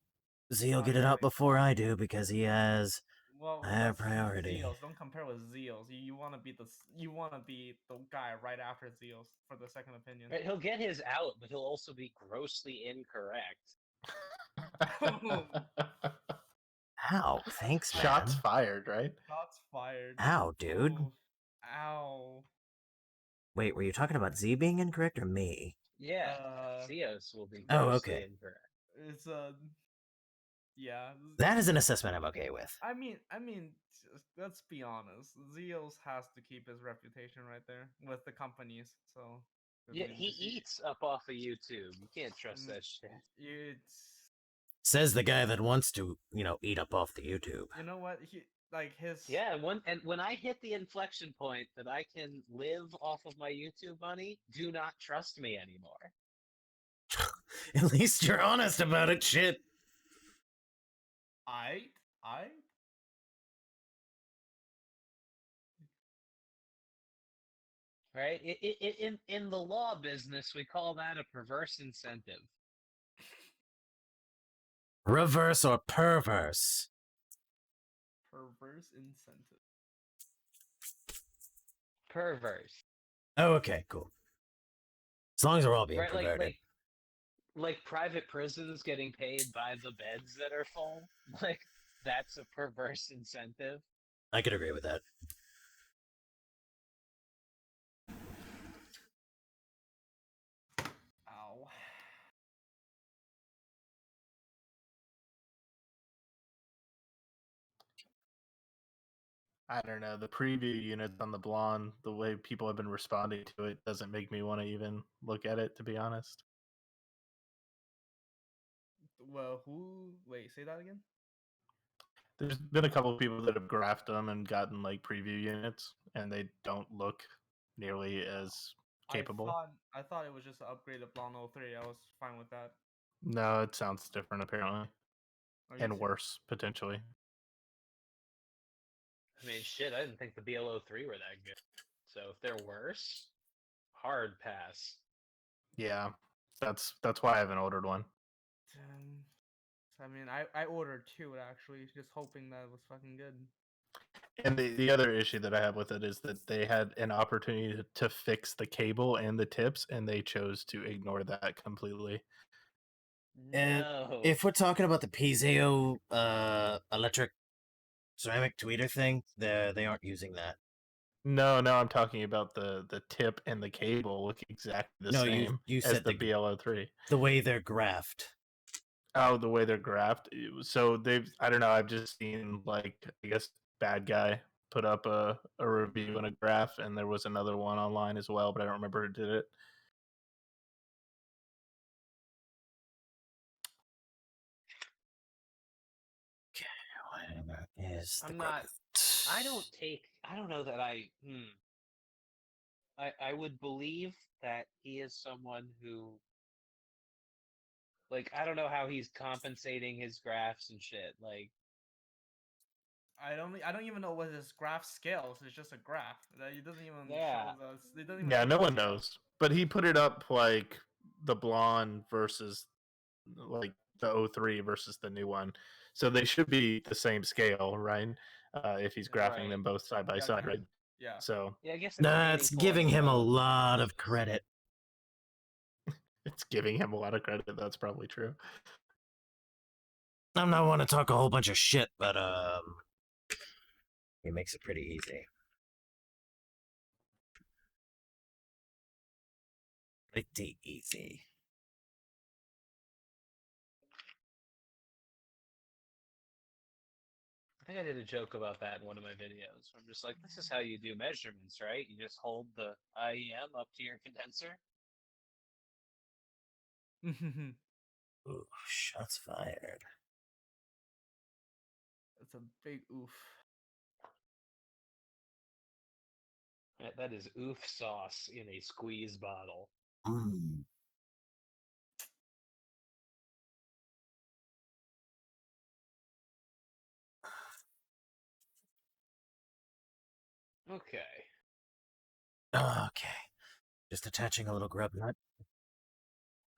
Z'll Not get it out really. before I do because he has Well, higher that's priority. Zeals. Don't compare with Zeals. You want to be the guy right after Zeals for the second opinion. Right, he'll get his out, but he'll also be grossly incorrect. Ow, thanks, man. Shots fired, right? Shots fired. Ow, dude. Ooh. Ow. Wait, were you talking about Z being incorrect or me? Yeah, Uh, Zeos will be Oh, grossly okay. incorrect. It's yeah. That is an assessment I'm okay with. I mean, let's be honest. Zeals has to keep his reputation right there with the companies. So Yeah, he eats up off of YouTube. You can't trust that shit. It's Says the guy that wants to, eat up off the YouTube. You know what? His Yeah, and when I hit the inflection point that I can live off of my YouTube money, do not trust me anymore. At least you're honest about it, shit. I right? In the law business, we call that a perverse incentive. Reverse or perverse? Perverse incentive. Perverse, Oh, okay, cool. As long as we're all being right? perverted. Like private prisons getting paid by the beds that are full. Like that's a perverse incentive. I could agree with that. Ow. I don't know. The preview units on the Blonde, the way people have been responding to it, doesn't make me want to even look at it, to be honest. Well, who? Wait, say that again. There's been a couple of people that have graphed them and gotten like preview units, and they don't look nearly as capable. I thought it was just an upgraded Blonde 03. I was fine with that. No, it sounds different apparently, Are you and serious? worse potentially. I mean, shit, I didn't think the BL03 were that good. So if they're worse, hard pass. Yeah, that's why I haven't ordered one. I mean, I ordered two actually, just hoping that it was fucking good. And the other issue that I have with it is that they had an opportunity to fix the cable and the tips, and they chose to ignore that completely. And No. if we're talking about the piezo electric ceramic tweeter thing, they aren't using that. No, I'm talking about the tip and the cable look exactly the No, same you as said the BL03. the way they're graphed. Oh, the way they're graphed. So I don't know, I've just seen like I guess Bad Guy put up a review and a graph, and there was another one online as well, but I don't remember who did it. Whatever is I'm the not. quote. I don't know that I would believe that he is someone who, like, I don't know how he's compensating his graphs and shit. Like, I don't even know what this graph scales. It's just a graph. It doesn't even yeah, show us. It doesn't even Yeah, show no the one scale. knows. But he put it up like the Blonde versus like the O3 versus the new one. So they should be the same scale, right? If he's graphing right. them both side by Yeah, side, right? yeah. So Yeah, I guess it's That's meaningful on giving the him a relative lot of basis. credit. it's giving him a lot of credit. That's probably true. I'm not want to talk a whole bunch of shit, but he makes it pretty easy. Pretty easy. I think I did a joke about that in one of my videos. I'm just like, this is how you do measurements, right? You just hold the IEM up to your condenser. Ooh, shots fired. It's a big oof. That is oof sauce in a squeeze bottle. Mm. Okay. Okay. Just attaching a little grub nut.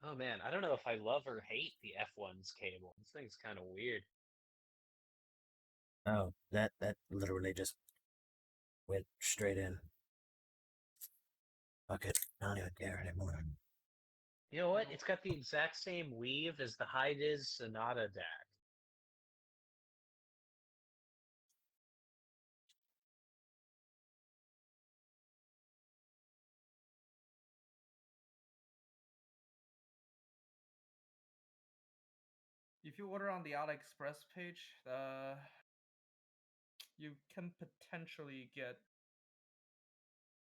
Oh man, I don't know if I love or hate the F1's cable. This thing's kind of weird. Oh, that literally just went straight in. Fuck it. I don't even care anymore. You know what? It's got the exact same weave as the High-Vis Sonata DAC. If you order on the AliExpress page, you can potentially get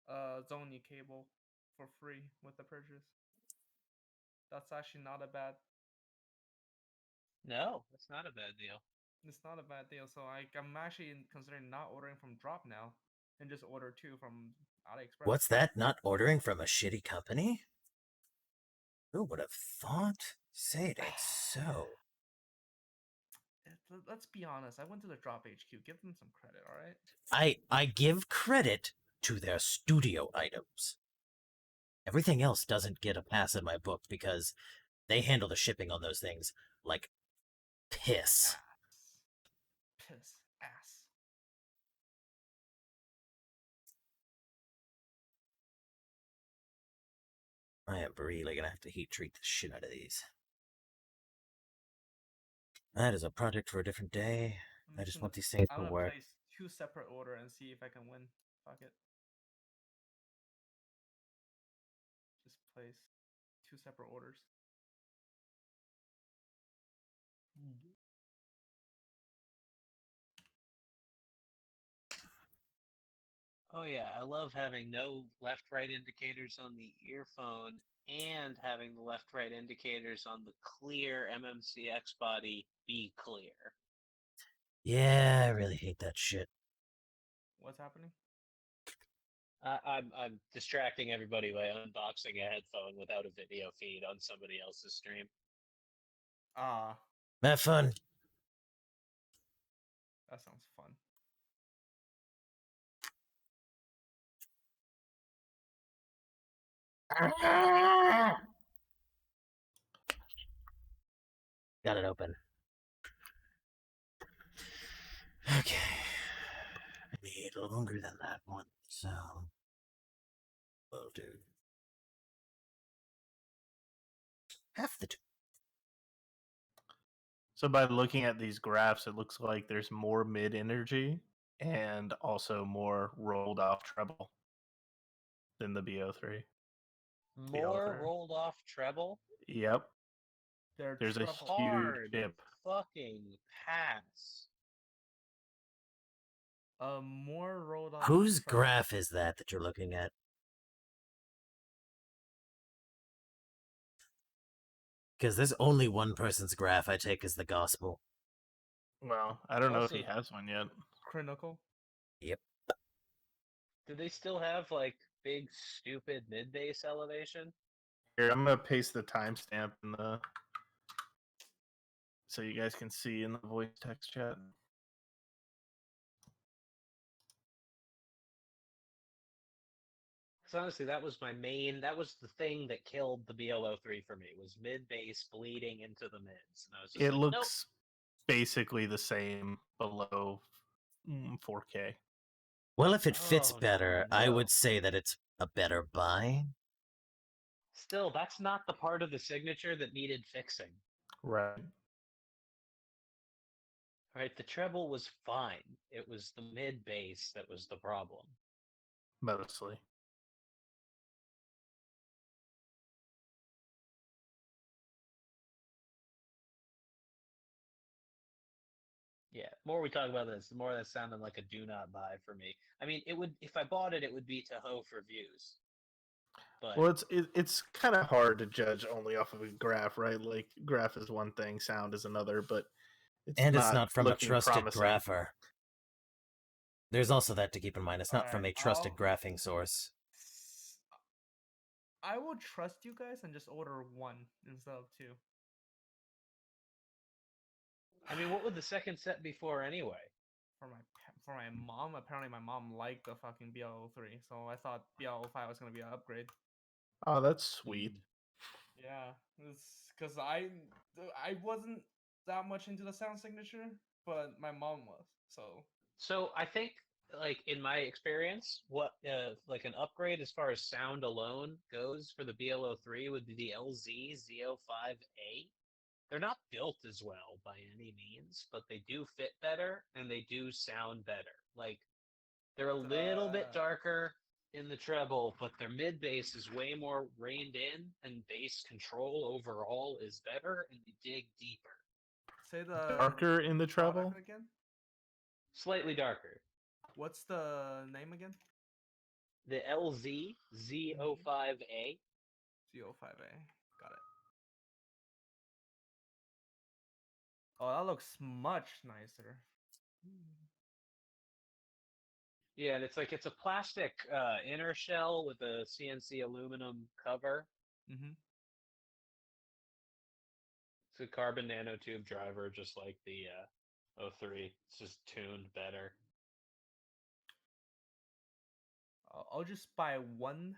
a Sony cable for free with the purchase. That's actually not a bad. No, that's not a bad deal. It's not a bad deal. So I'm actually considering not ordering from Drop now, and just order two from AliExpress. What's that? Not ordering from a shitty company? Who would have thought? Say it ain't so. Let's be honest. I went to the Drop HQ. Give them some credit, all right? I give credit to their studio items. Everything else doesn't get a pass in my book because they handle the shipping on those things like piss. Piss ass. I am really gonna have to heat treat the shit out of these. That is a project for a different day. I just want these things I'm to gonna work. place 2 separate order and see if I can win. Fuck it. Just place 2 separate orders. Oh yeah, I love having no left-right indicators on the earphone and having the left-right indicators on the clear MMCX body be clear. Yeah, I really hate that shit. What's happening? I'm distracting everybody by unboxing a headphone without a video feed on somebody else's stream. Ah, Have fun. that sounds fun. Got it open. Okay. I need longer than that one, so will do. Half the two. So by looking at these graphs, it looks like there's more mid energy and also more rolled off treble than the BO3. More rolled off treble? Yep. They're There's a treble. huge Hard dip. fucking pass. More rolled off. Whose treble. graph is that you're looking at? Because there's only one person's graph I take as the gospel. Well, I don't know if Also- he has one yet. Critical. Yep. Do they still have like big stupid mid base elevation? Here, I'm gonna paste the timestamp in the so you guys can see in the voice text chat. Because honestly, that was the thing that killed the BL03 for me, was mid base bleeding into the mids. And I was just It like, looks basically the same below 4K. Well, if it fits Oh, better, no, I no. would say that it's a better buy. Still, that's not the part of the signature that needed fixing. Right. Right? The treble was fine. It was the mid bass that was the problem. Mostly. Yeah, the more we talk about this, the more that sounded like a do not buy for me. I mean, it would, if I bought it, it would be to hoe for views. But Well, it's kind of hard to judge only off of a graph, right? Like graph is one thing, sound is another, but It's not from a looking trusted promising. grapher. There's also that to keep in mind. It's not from a Alright, trusted graphing source. I will trust you guys and just order 1 instead of 2. I mean, what would the second set be for anyway? For my mom. Apparently, my mom liked the fucking BL03, so I thought BL05 was gonna be an upgrade. Oh, that's sweet. Yeah, it's because I wasn't that much into the sound signature, but my mom was. So I think, like in my experience, what like an upgrade as far as sound alone goes for the BL03 would be the LZ Z05A. They're not built as well by any means, but they do fit better and they do sound better. Like they're a little bit darker in the treble, but their mid bass is way more reined in, and bass control overall is better, and they dig deeper. Say the Darker in the treble? product again. Slightly darker. What's the name again? The LZ Z05A. Z05A. Got it. Oh, that looks much nicer. Yeah, and it's a plastic inner shell with a CNC aluminum cover. Mm-hmm. It's a carbon nanotube driver, just like the 03. It's just tuned better. I'll just buy one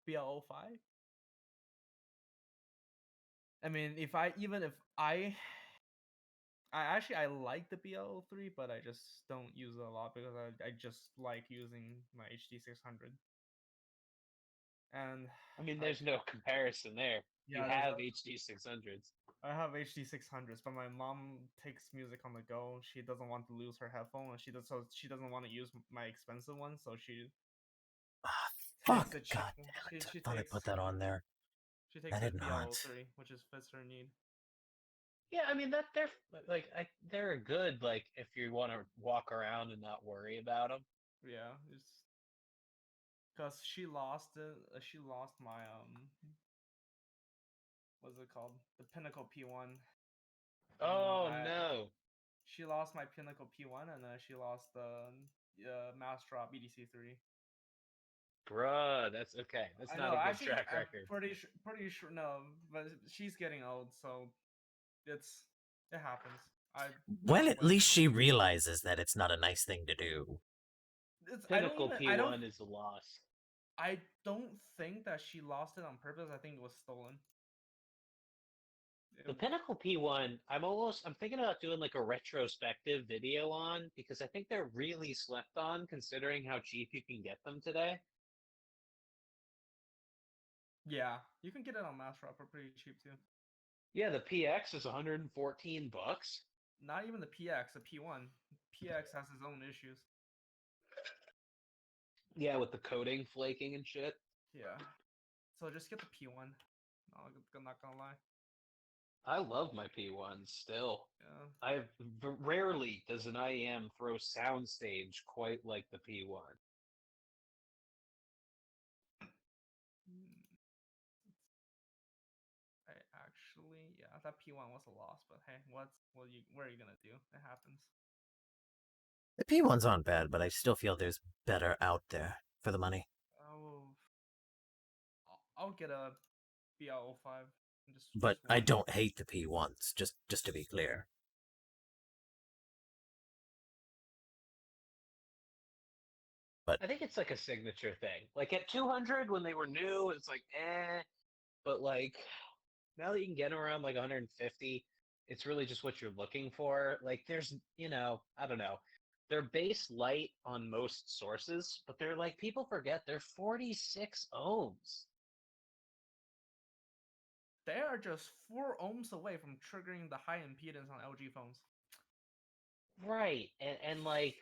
BL05. I mean, if I actually I like the BL03, but I just don't use it a lot because I just like using my HD600. And I mean, there's no comparison there. You yeah, have HD 600s. I have HD600s, but my mom takes music on the go. She doesn't want to lose her headphone, and she doesn't want to use my expensive one, so she takes Fuck. the cheap God one. damn it. She I thought I takes put that on there. she takes I the did not. BL03, which is fits her need. Yeah, I mean that they're good like if you want to walk around and not worry about them. Yeah, it's because she lost it. She lost my what's it called? The Pinnacle P1, and Oh I no, she lost my Pinnacle P1, and she lost the Mass Drop EDC3. bruh, that's okay. That's I not know. a good Actually, track I'm record. pretty sure. No, but she's getting old, so it happens. I Well, don't at blame least her. she realizes that it's not a nice thing to do. Pinnacle P1 is a loss. I don't think that she lost it on purpose. I think it was stolen. The Pinnacle P1, I'm thinking about doing like a retrospective video on because I think they're really slept on considering how cheap you can get them today. Yeah, you can get it on Mass Drop for pretty cheap too. Yeah, the PX is 114 bucks. Not even the PX, the P1. PX has its own issues. Yeah, with the coating flaking and shit. Yeah. So just get the P1. I'm not gonna lie. I love my P1s still. Yeah. Rarely does an IEM throw soundstage quite like the P1. Hmm, I actually, yeah, that P1 was a loss, but hey, what are you gonna do? It happens. The P1s aren't bad, but I still feel there's better out there for the money. Oh, I'll get a BL05 and But just I one. don't hate the P1s, just to be clear. But I think it's like a signature thing. Like at 200 when they were new, it's like eh, but like now that you can get them around like 150, it's really just what you're looking for. Like there's, I don't know. They're base light on most sources, but they're like people forget they're 46 ohms. They are just 4 ohms away from triggering the high impedance on LG phones. Right. And like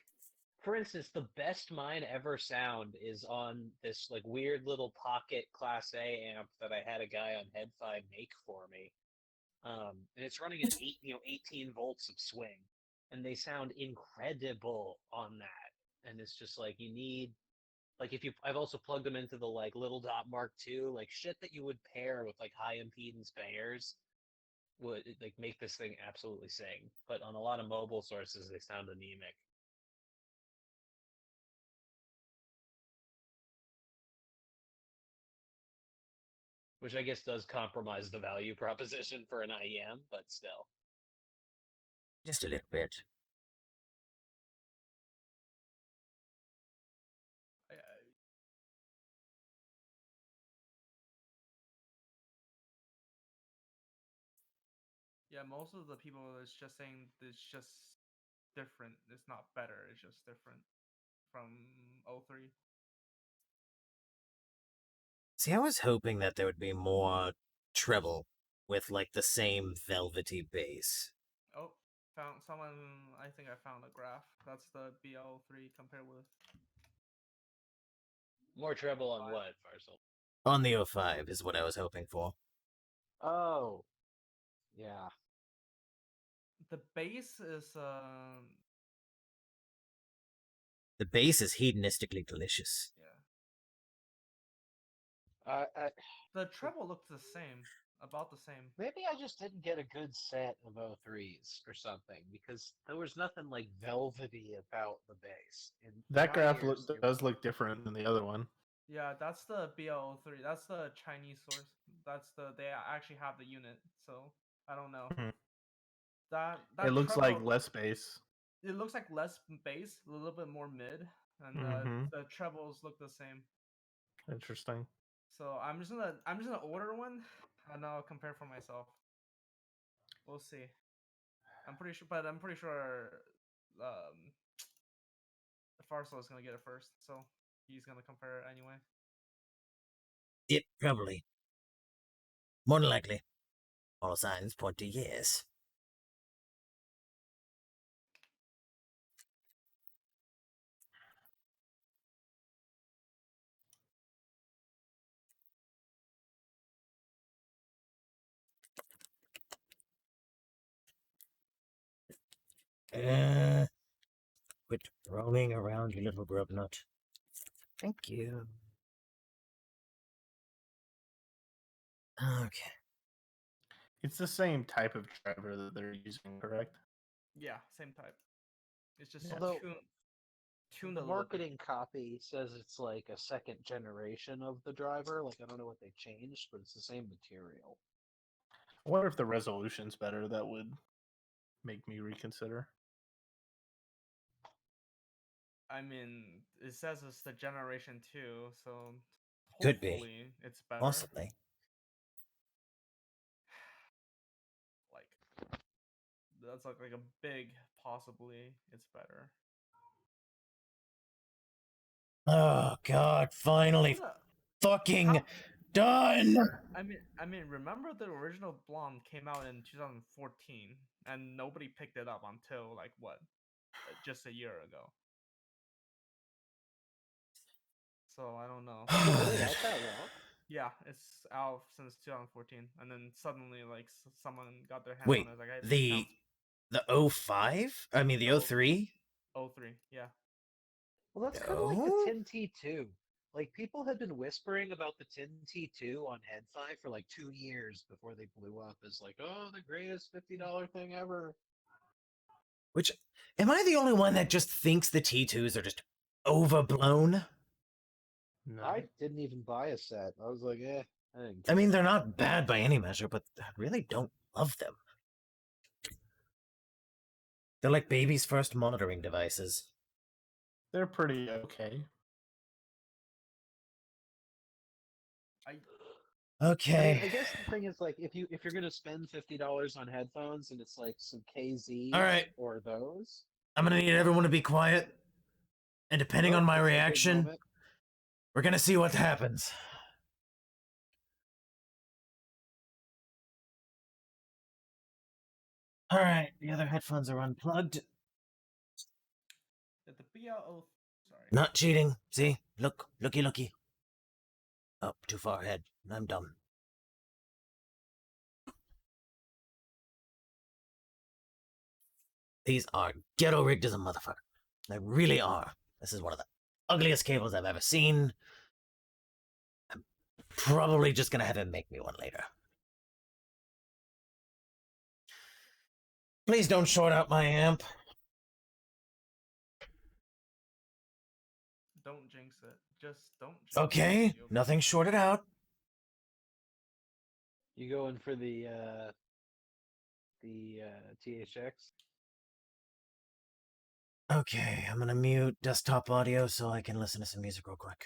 for instance, the best mine ever sound is on this like weird little pocket Class A amp that I had a guy on Head5 make for me. And it's running at 18 volts of swing, and they sound incredible on that. And it's just like you need, like if you, I've also plugged them into the like little dot Mark II, like shit that you would pair with like high impedance bangers would like make this thing absolutely sing. But on a lot of mobile sources, they sound anemic. Which I guess does compromise the value proposition for an IEM, but still. just a little bit. Yeah, most of the people is just saying it's just different. It's not better. It's just different from 03. See, I was hoping that there would be more treble with like the same velvety bass. Oh, found someone. I think I found a graph. That's the BL3 compared with. More treble on what, Farsal? On the 05 is what I was hoping for. Oh, yeah. The bass is The bass is hedonistically delicious. yeah. I The treble looks the same, about the same. maybe I just didn't get a good set of O3s or something because there was nothing like velvety about the bass. In That my graph ears, it does look different than the other one. Yeah, that's the BL03. That's the Chinese source. They actually have the unit. So I don't know. Mhm. That It looks like treble. less bass. it looks like less bass, a little bit more mid, and Mm-hmm. the trebles look the same. Interesting. So I'm just gonna order one, and I'll compare for myself. We'll see. I'm pretty sure Farsal is gonna get it first, so he's gonna compare it anyway. It probably. More than likely. All signs point to yes. Quit roaming around, you little grub nut. Thank you. Okay. It's the same type of driver that they're using, correct? Yeah, same type. It's just Although tuned a the little bit. marketing copy says it's like a second generation of the driver. Like I don't know what they changed, but it's the same material. I wonder if the resolution's better. That would make me reconsider. I mean, it says it's the generation 2, so Could be. hopefully it's better. Possibly. Like that's like a big possibly it's better. Oh god, finally fucking How- done! I mean, remember the original Blonde came out in 2014, and nobody picked it up until like what, just a year ago. So I don't know. Has it been out that long? Yeah, it's out since 2014, and then suddenly like someone got their hands Wait, on it. Like, hey, this the counts. 05? I mean the Oh. 03? 03, yeah. Well, that's kind of like the No? Tin T2. Like people had been whispering about the Tin T2 on HeadFi for like 2 years before they blew up as like, oh, the greatest $50 thing ever. Which, am I the only one that just thinks the T2s are just overblown? No. I didn't even buy a set. I was like, eh, I didn't I mean, care. they're not bad by any measure, but I really don't love them. They're like baby's first monitoring devices. They're pretty okay. Okay. I mean, I guess the thing is like if you're gonna spend $50 on headphones and it's like some KZs All right. or those. I'm gonna need everyone to be quiet. And depending on my It's a big reaction, moment. we're gonna see what happens. Alright, the other headphones are unplugged. The BLO. Sorry. Not cheating. See? Look, looky. Oh, too far ahead. I'm dumb. These are ghetto rigged as a motherfucker. They really are. This is one of the ugliest cables I've ever seen. I'm probably just gonna have him make me one later. Please don't short out my amp. Don't jinx it. Just don't jinx Okay, it. nothing shorted out. You going for the THX? Okay, I'm gonna mute desktop audio so I can listen to some music real quick.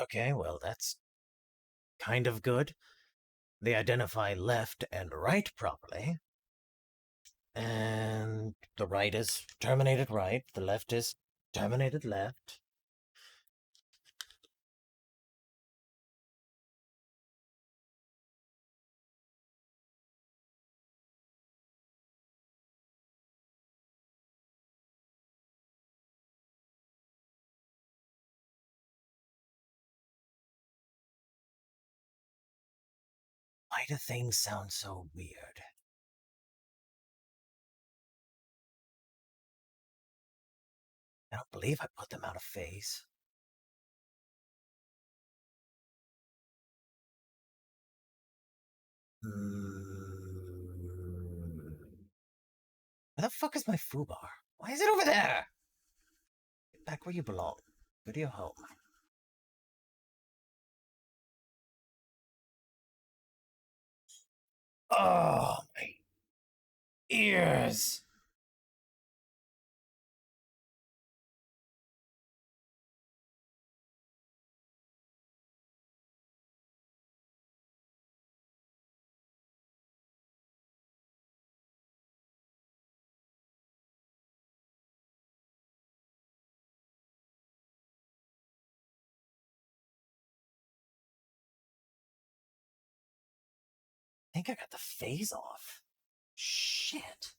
Okay, well, that's kind of good. they identify left and right properly. And the right is terminated right, the left is terminated left. Why do things sound so weird? I don't believe I put them out of phase. Where the fuck is my foobar? Why is it over there? Get back where you belong. Go to your home. Oh, my ears. I think I got the phase off. Shit.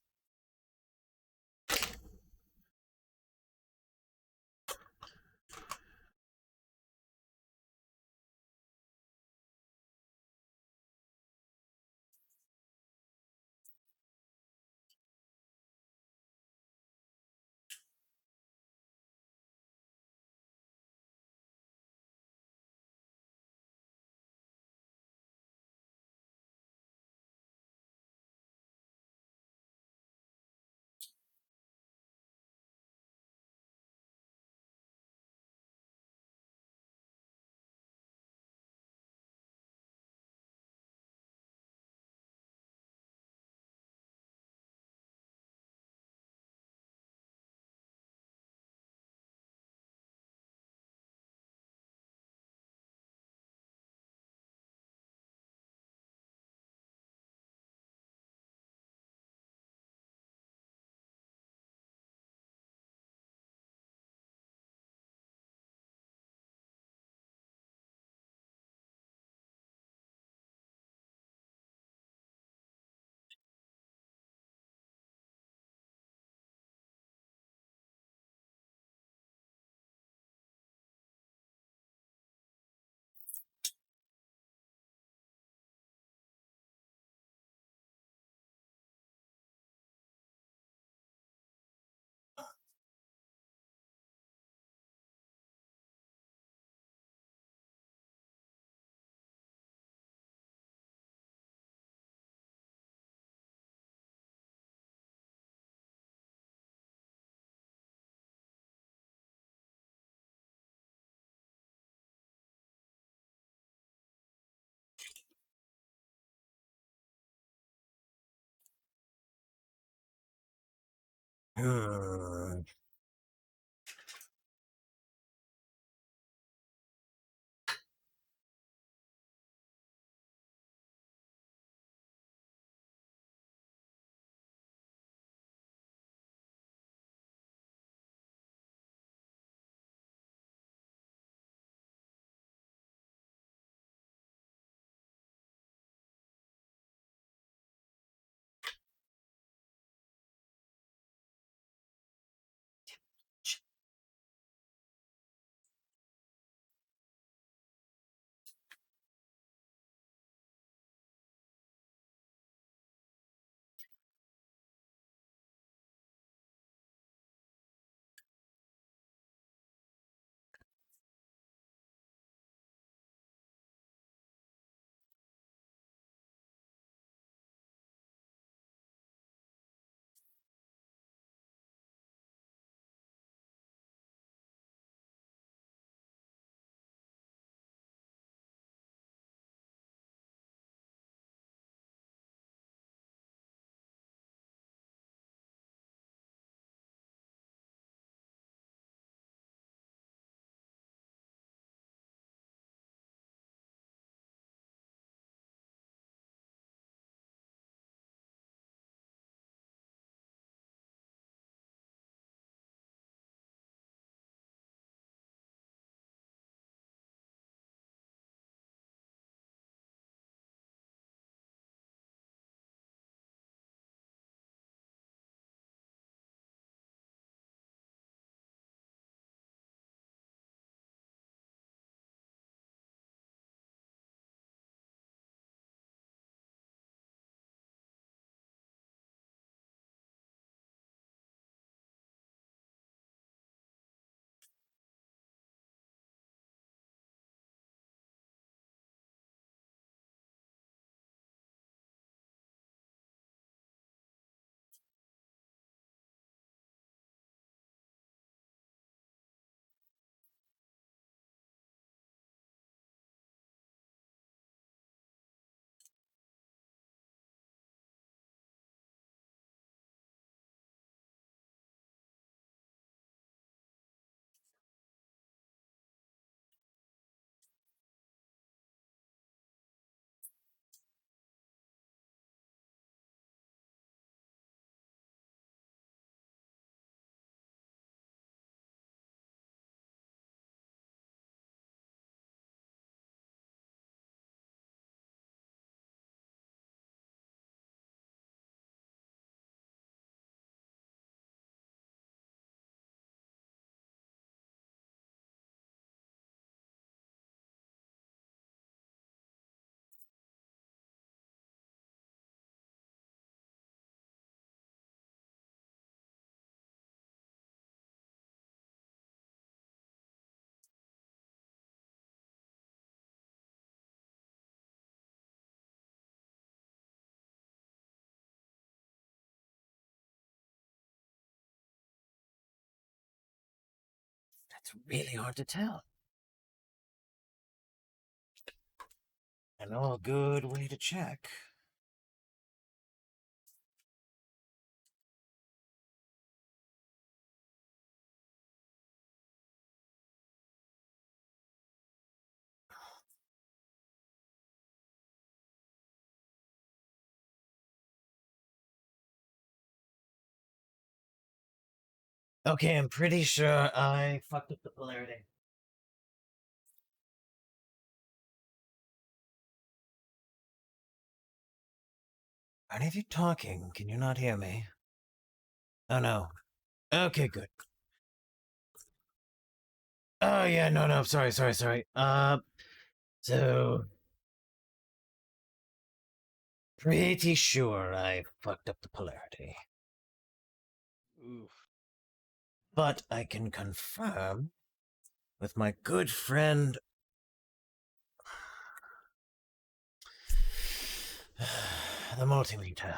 Hmm. It's really hard to tell. I know a good way to check. Okay, I'm pretty sure I fucked up the polarity. Are any of you talking? Can you not hear me? Oh no. Okay, good. Oh yeah, no, sorry. So pretty sure I fucked up the polarity. Oof. But I can confirm with my good friend the multimeter.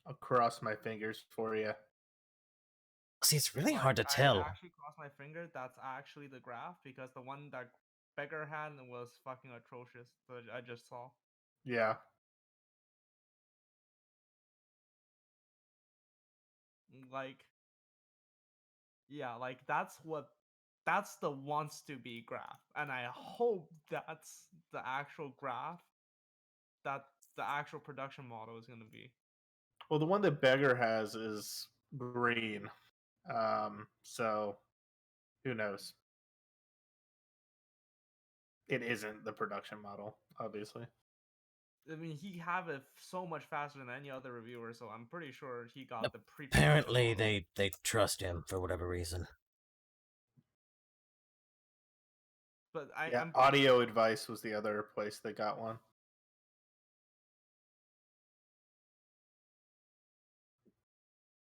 I'll cross my fingers for you. See, it's really Like, hard to I tell. actually crossed my finger. That's actually the graph because the one that Beggar had was fucking atrocious. That I just saw. Yeah. Like, yeah, like that's the wants to be graph, and I hope that's the actual graph that the actual production model is gonna be. Well, the one that Beggar has is green. So who knows? It isn't the production model, obviously. I mean, he have it so much faster than any other reviewer, so I'm pretty sure he got the pre. Apparently, they trust him for whatever reason. But Yeah, I'm Audio Advice was the other place that got one.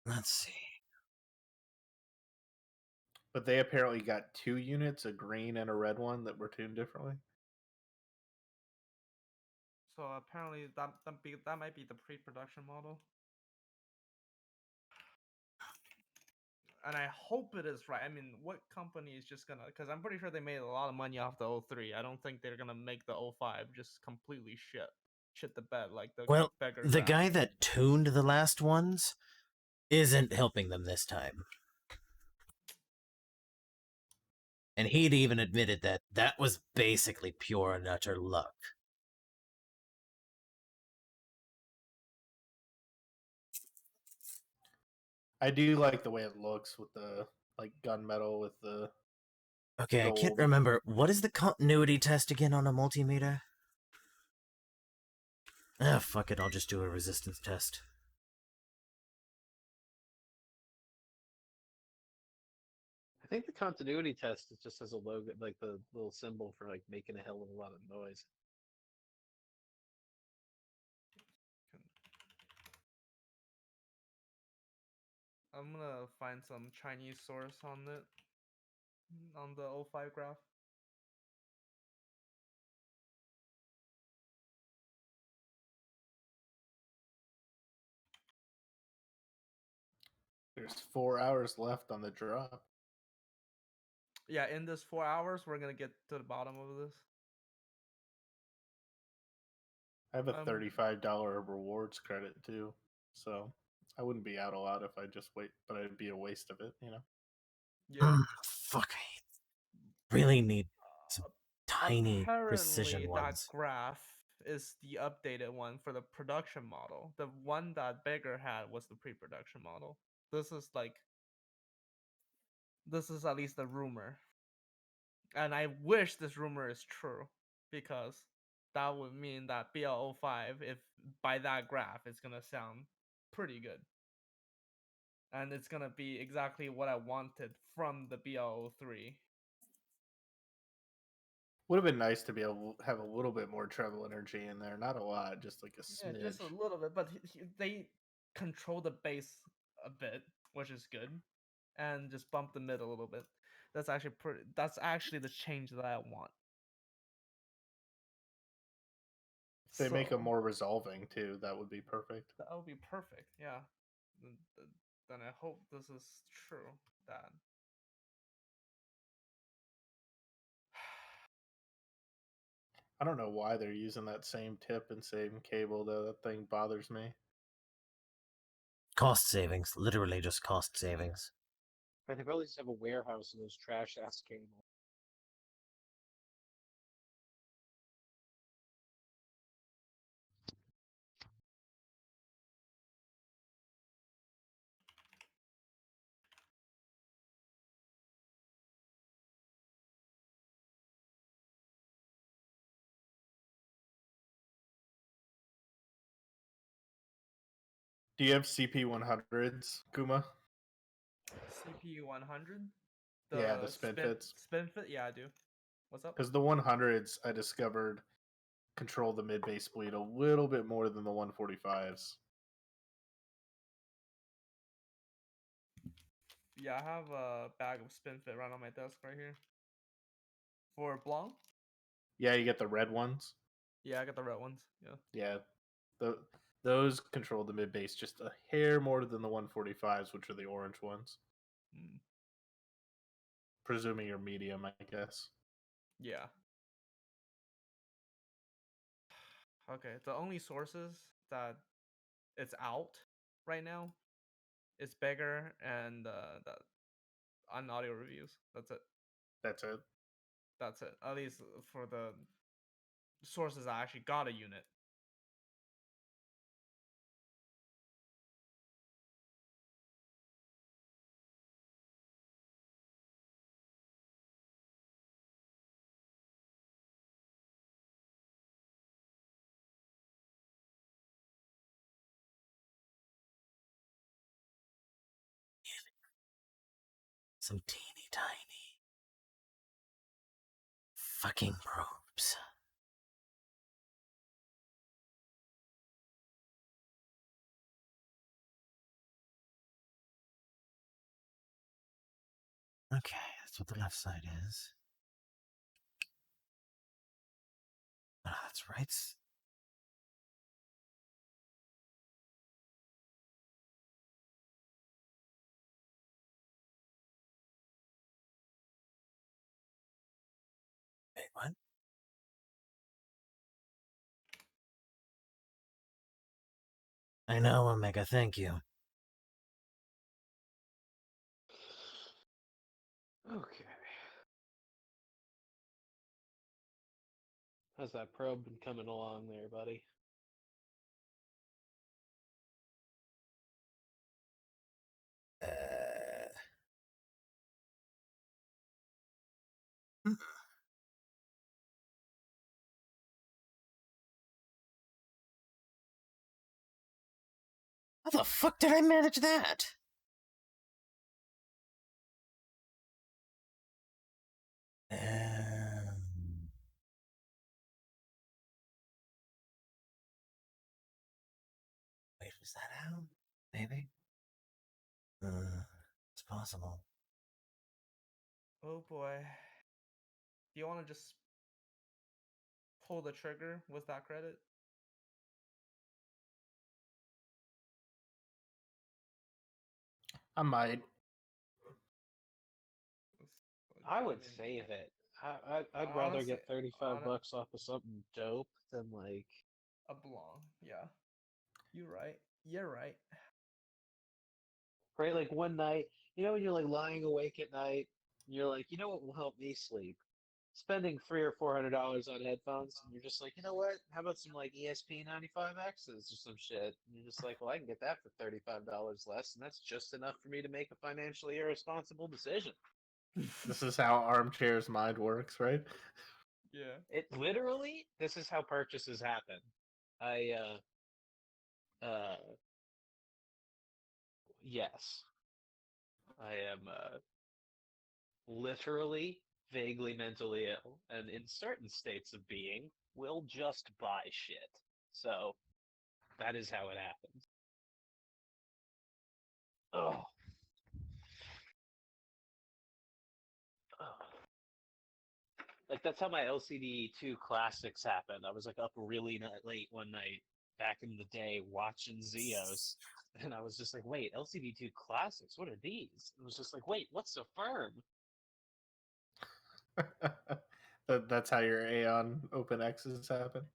Let's see. But they apparently got 2 units, a green and a red one, that were tuned differently. so apparently that might be the pre-production model. And I hope it is right. I mean, what company is just gonna? Because I'm pretty sure they made a lot of money off the 03. I don't think they're gonna make the 05 just completely shit the bed like the Well, Beggar the graph. guy that tuned the last ones isn't helping them this time. And he'd even admitted that that was basically pure and utter luck. I do like the way it looks with the like gunmetal with the Okay, I can't gold. remember. What is the continuity test again on a multimeter? Ah, fuck it. I'll just do a resistance test. I think the continuity test is just as a logo, like the little symbol for like making a hell of a lot of noise. I'm gonna find some Chinese source on it on the 05 graph. There's 4 hours left on the drop. Yeah, in this 4 hours, we're gonna get to the bottom of this. I have a $35 rewards credit too, so I wouldn't be out a lot if I just wait, but it'd be a waste of it, you know. Yeah. Fuck, I really need some tiny Apparently, precision that ones. graph is the updated one for the production model. The one that Beggar had was the pre-production model. This is at least a rumor. And I wish this rumor is true because that would mean that BL05, if by that graph, it's gonna sound pretty good. And it's gonna be exactly what I wanted from the BL03. Would have been nice to be able to have a little bit more treble energy in there. Not a lot, just like a Yeah, smidge. just a little bit, but they control the bass a bit, which is good, and just bump the mid a little bit. That's actually that's actually the change that I want. If they make them So, more resolving too, that would be perfect. that would be perfect. Yeah. Then I hope this is true. That I don't know why they're using that same tip and same cable though. That thing bothers me. Cost savings, literally just cost savings. But they probably just have a warehouse of those trash ass cables. Do you have CP100s, Kuma? CPU 100. Yeah, the spin fits. Spin fit. Yeah, I do. What's up? Because the 100s, I discovered, control the mid bass bleed a little bit more than the 145s. Yeah, I have a bag of spin fit right on my desk right here. For Blanc? Yeah, you get the red ones. Yeah, I got the red ones. Yeah. Yeah, those control the mid bass just a hair more than the 145s, which are the orange ones. Mm. Presuming you're medium, I guess. Yeah. Okay, the only sources that it's out right now is Beggar and that on audio reviews. That's it. That's it. That's it. At least for the sources I actually got a unit. Some teeny tiny fucking probes. Okay, that's what the left side is. Ah, that's right. Wait, what? I know, Omega, thank you. Okay. How's that probe been coming along there, buddy? How the fuck did I manage that? Wait, was that out? Maybe? It's possible. Oh boy. Do you want to just pull the trigger with that credit? I might. I would save it. I'd rather Honestly, get 35 bucks off of something dope than like a Blanc. Yeah. You're right. You're right. right like one night, when you're like lying awake at night, you're like, you know what will help me sleep? Spending $300 or $400 on headphones, and you're just like, you know what? How about some like ESP 95Xs or some shit? And you're just like, well, I can get that for $35 less, and that's just enough for me to make a financially irresponsible decision. This is how Armchair's mind works, right? Yeah. It literally, this is how purchases happen. I yes, I am literally vaguely mentally ill, and in certain states of being, will just buy shit. So that is how it happens. Oh, Like that's how my LCD2 classics happened. I was like up really late one night back in the day watching Zeos, and I was just like, "Wait, LCD2 classics? What are these?" It was just like, "Wait, what's a firm?" That's how your Aeon Open X's happen.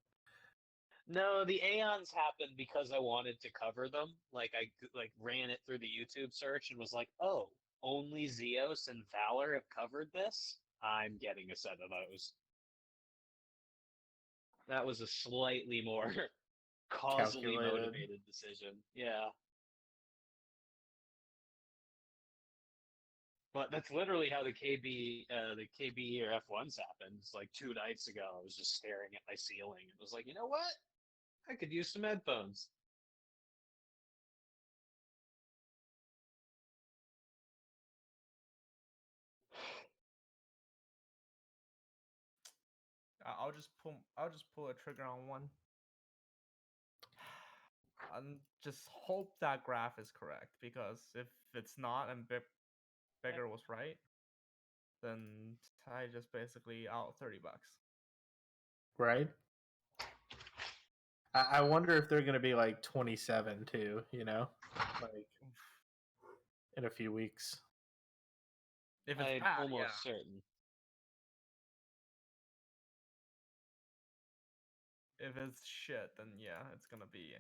No, the Aeons happened because I wanted to cover them. Like I like ran it through the YouTube search and was like, "Oh, only Zeos and Valor have covered this. I'm getting a set of those." That was a slightly more causally Calculated. motivated decision. Yeah. But that's literally how the KB or F1s happened. It's like 2 nights ago. I was just staring at my ceiling and was like, you know what? I could use some headphones. I'll just pull a trigger on one. And just hope that graph is correct, because if it's not and Beggar was right, then I just basically out $30. Right? I wonder if they're gonna be like 27 too, you know? Like in a few weeks. If it's I'm bad, yeah. almost certain. If it's shit, then yeah, it's gonna be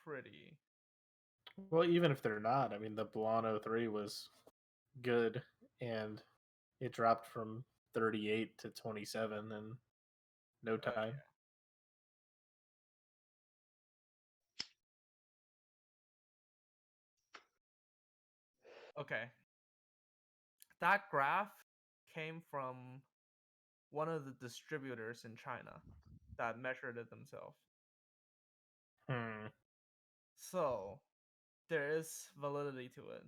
pretty. Well, even if they're not, I mean the Blano 3 was good and it dropped from 38 to 27 in no time. Yeah. Okay. That graph came from one of the distributors in China that measured it themselves. Hmm. So there is validity to it.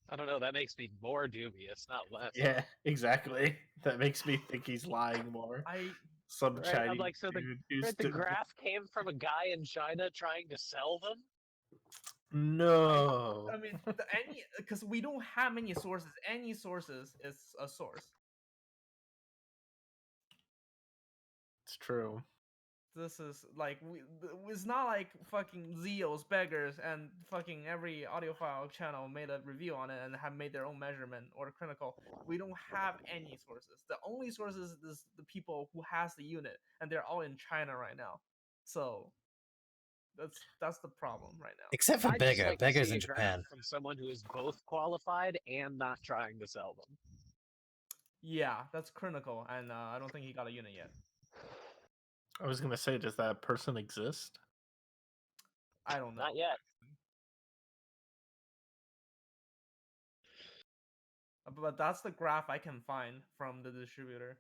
I don't know. That makes me more dubious, not less. Yeah, exactly. That makes me think he's lying more. Some Right? I'm Chinese like, so dude who's the graph came from a guy in China trying to sell them. no. I mean, any because we don't have many sources. Any sources is a source. It's true. This is like it's not like fucking Zeos, beggars, and fucking every audiophile channel made a review on it and have made their own measurement or critical. We don't have any sources. The only sources is the people who has the unit, and they're all in China right now. So that's the problem right now. Except for I'd just Beggar. like to Beggar's see in a graph Japan. from someone who is both qualified and not trying to sell them. Yeah, that's critical, and I don't think he got a unit yet. I was gonna say, does that person exist? I don't know. Not yet. But that's the graph I can find from the distributor.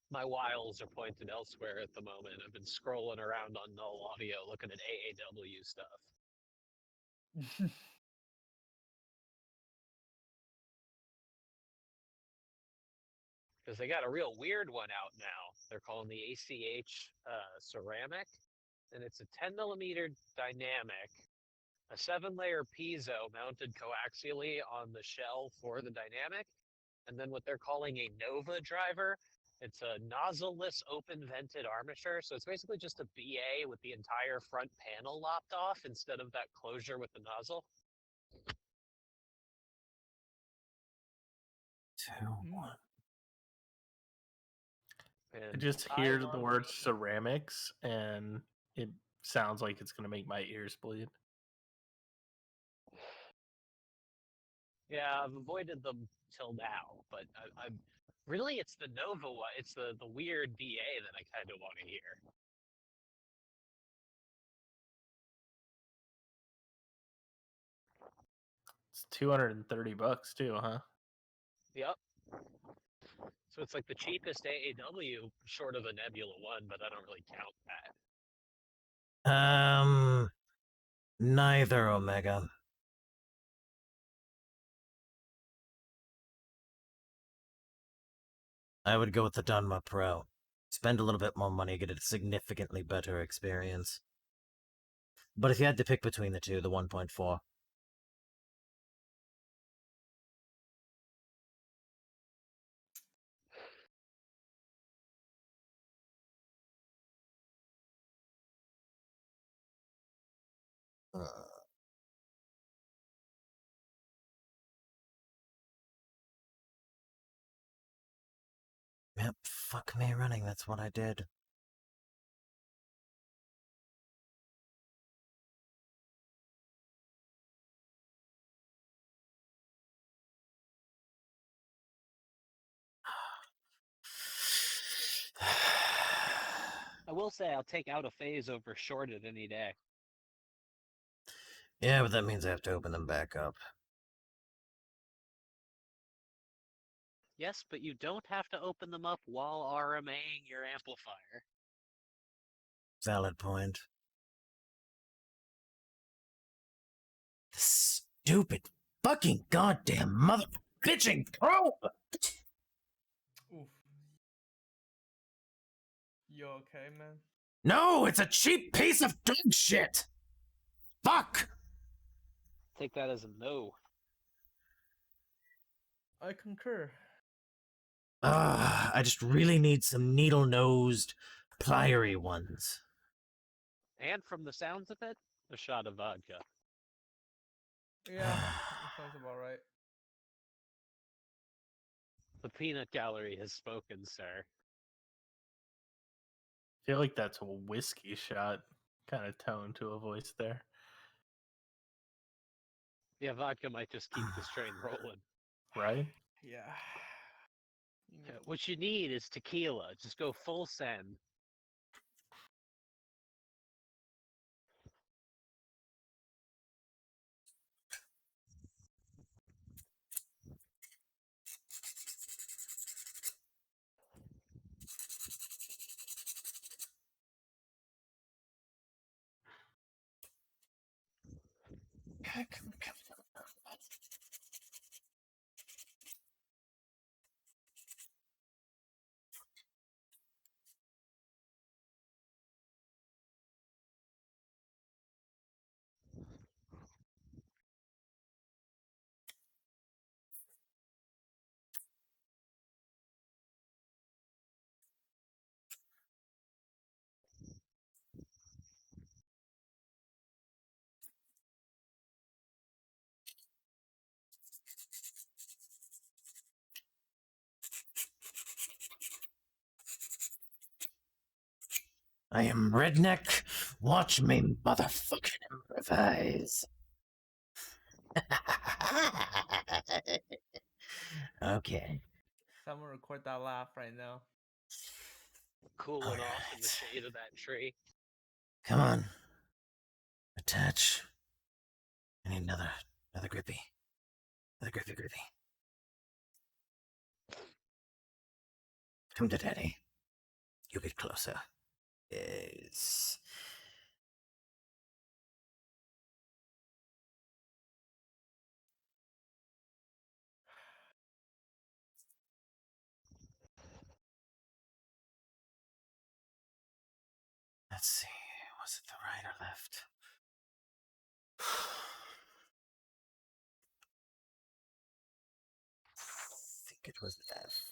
My wiles are pointed elsewhere at the moment. I've been scrolling around on Null Audio looking at AAW stuff. Because they got a real weird one out now. They're calling the ACH ceramic, and it's a 10 millimeter dynamic, a 7-layer piezo mounted coaxially on the shell for the dynamic, and then what they're calling a Nova driver. It's a nozzle-less open-vented armature, so it's basically just a BA with the entire front panel lopped off instead of that closure with the nozzle. 2-1. I And just eyes hear the on word me. ceramics and it sounds like it's gonna make my ears bleed. Yeah, I've avoided them till now, but I'm really it's the Nova one. It's the weird BA that I kind of want to hear. It's $230 too, huh? Yep. So it's like the cheapest AAW short of the Nebula one, but I don't really count that. Neither Omega. I would go with the Dunma Pro. Spend a little bit more money, get a significantly better experience. But if you had to pick between the two, the 1.4. Yep, fuck me running, that's what I did. I will say I'll take out a phase over shorted any day. Yeah, but that means I have to open them back up. Yes, but you don't have to open them up while RMAing your amplifier. Valid point. The stupid fucking goddamn mother bitching probe! Oof. You okay, man? No, it's a cheap piece of dog shit! Fuck! Take that as a no. I concur. I just really need some needle-nosed, plier-y ones. And from the sounds of it, a shot of vodka. Yeah, that sounds about right. The peanut gallery has spoken, sir. I feel like that's a whiskey shot kind of tone to a voice there. Yeah, vodka might just keep this train rolling. Right? Yeah. What you need is tequila. Just go full send. I am redneck. Watch me motherfucking improvise. Okay. Someone record that laugh right now. Cooling off in the Alright. shade of that tree. Come on. Attach. I need another grippy. Another grippy. Come to daddy. You get closer. Yes. Let's see. Was it the right or left? I think it was left.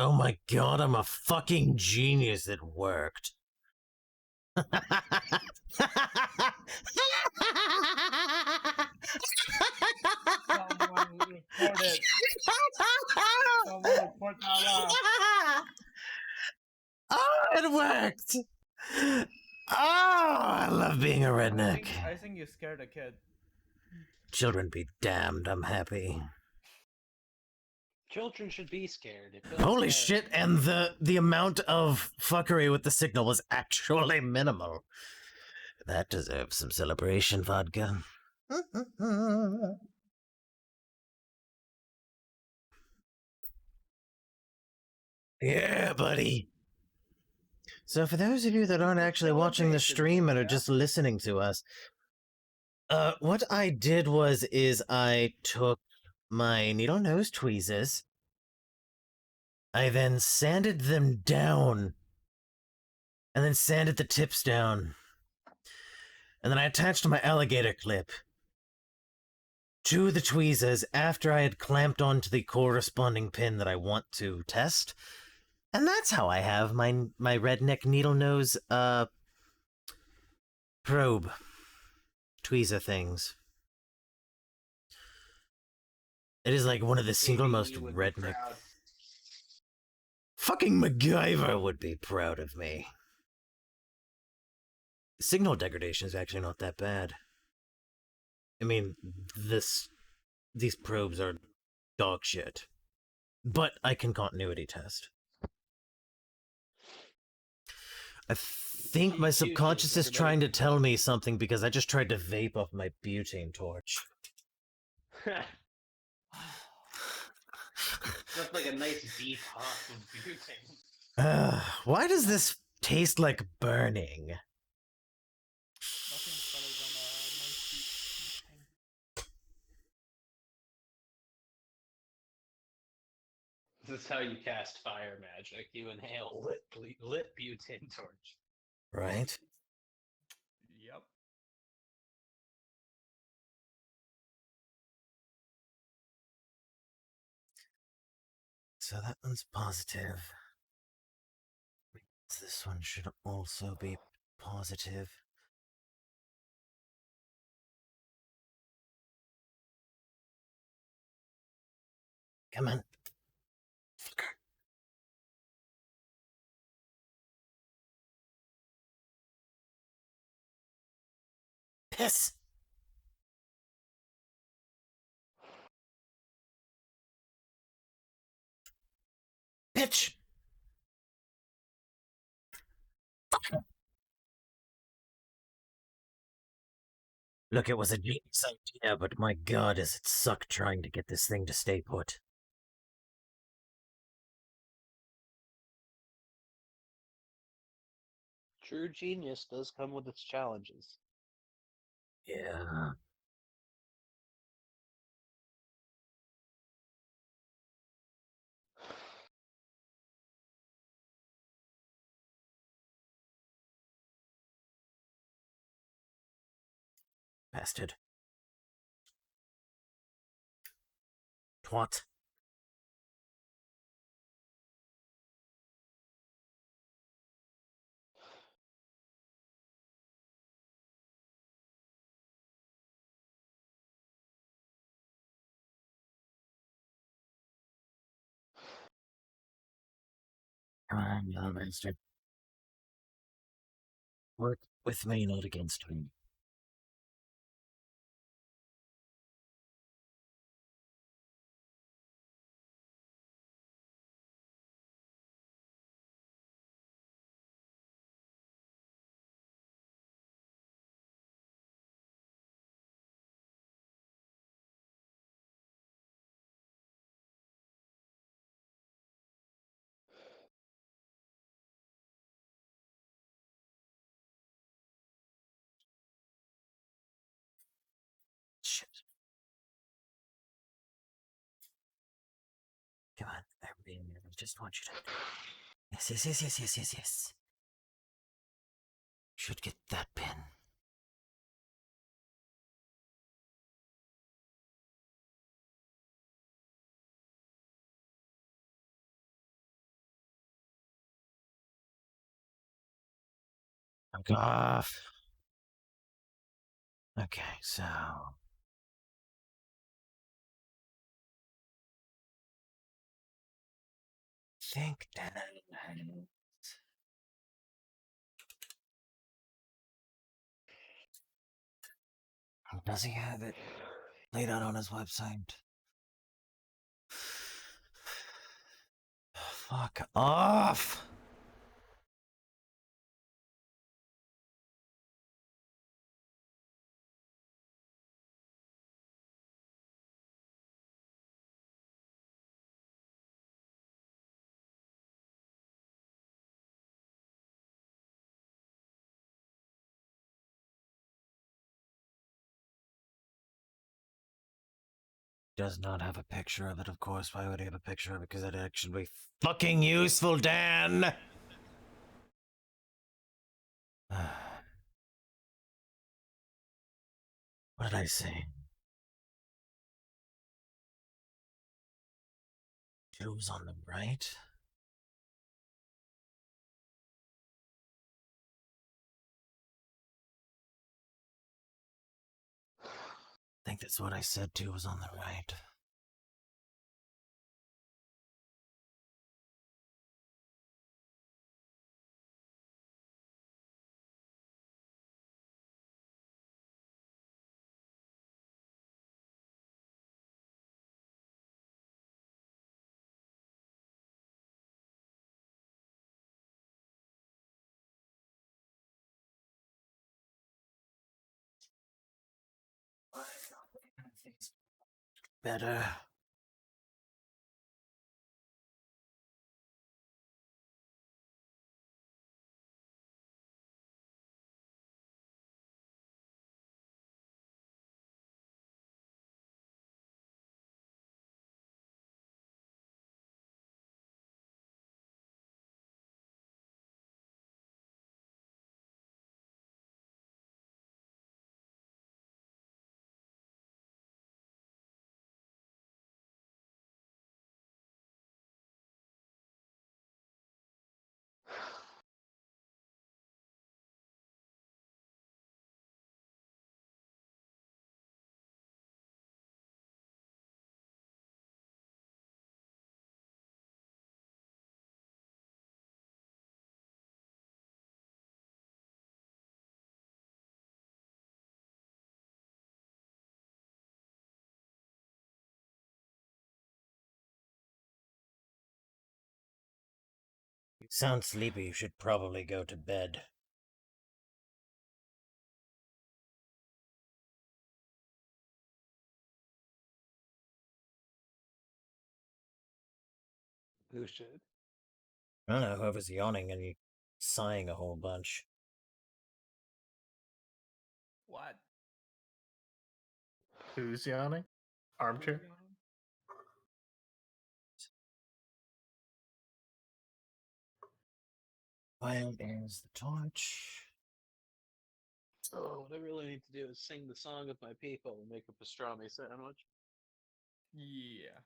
Oh my god, I'm a fucking genius. It worked. Someone record it. Someone record that laugh. Oh, it worked! Oh, I love being a redneck. I think you scared a kid. Children be damned, I'm happy. Children should be scared. It builds Holy character. shit, and the amount of fuckery with the signal was actually minimal. That deserves some celebration, vodka. Yeah, buddy. So for those of you that aren't actually watching the stream and are just listening to us, what I did was I took my needle nose tweezers. I then sanded them down. And then sanded the tips down. And then I attached my alligator clip to the tweezers after I had clamped onto the corresponding pin that I want to test. And that's how I have my redneck needle nose probe tweezer things. It is like one of the single most would be redneck. proud. Fucking MacGyver would be proud of me. Signal degradation is actually not that bad. I mean, these probes are dog shit. But I can continuity test. I think my subconscious is trying to tell me something because I just tried to vape off my butane torch. That's like a nice deep huff of butane. Why does this taste like burning? Nothing's better than a nice deep butane. This is how you cast fire magic. You inhale lit butane torch. Right? Yep. So that one's positive. This one should also be positive. Come on. Piss! Bitch! Look, it was a genius idea, but my god, does it suck trying to get this thing to stay put. True genius does come with its challenges. Yeah. Bastard. Twat. Come on, you bastard. Work with me, not against me. Shit. Come on, I just want you to. Yes. Should get that pin. I'm off. Okay, so. Think that. Does he have it laid out on his website? Fuck off! does not have a picture of it, of course. Why would he have a picture of it? Because that'd actually be fucking useful, Dan! What did I say? 2 was on the right? I think that's what I said. 2 was on the right. Better. You sound sleepy. You should probably go to bed. Who should? I don't know, whoever's yawning and sighing a whole bunch. What? Who's yawning? Armchair? Where is the torch? Oh, what I really need to do is sing the song of my people and make a pastrami sandwich. Yeah.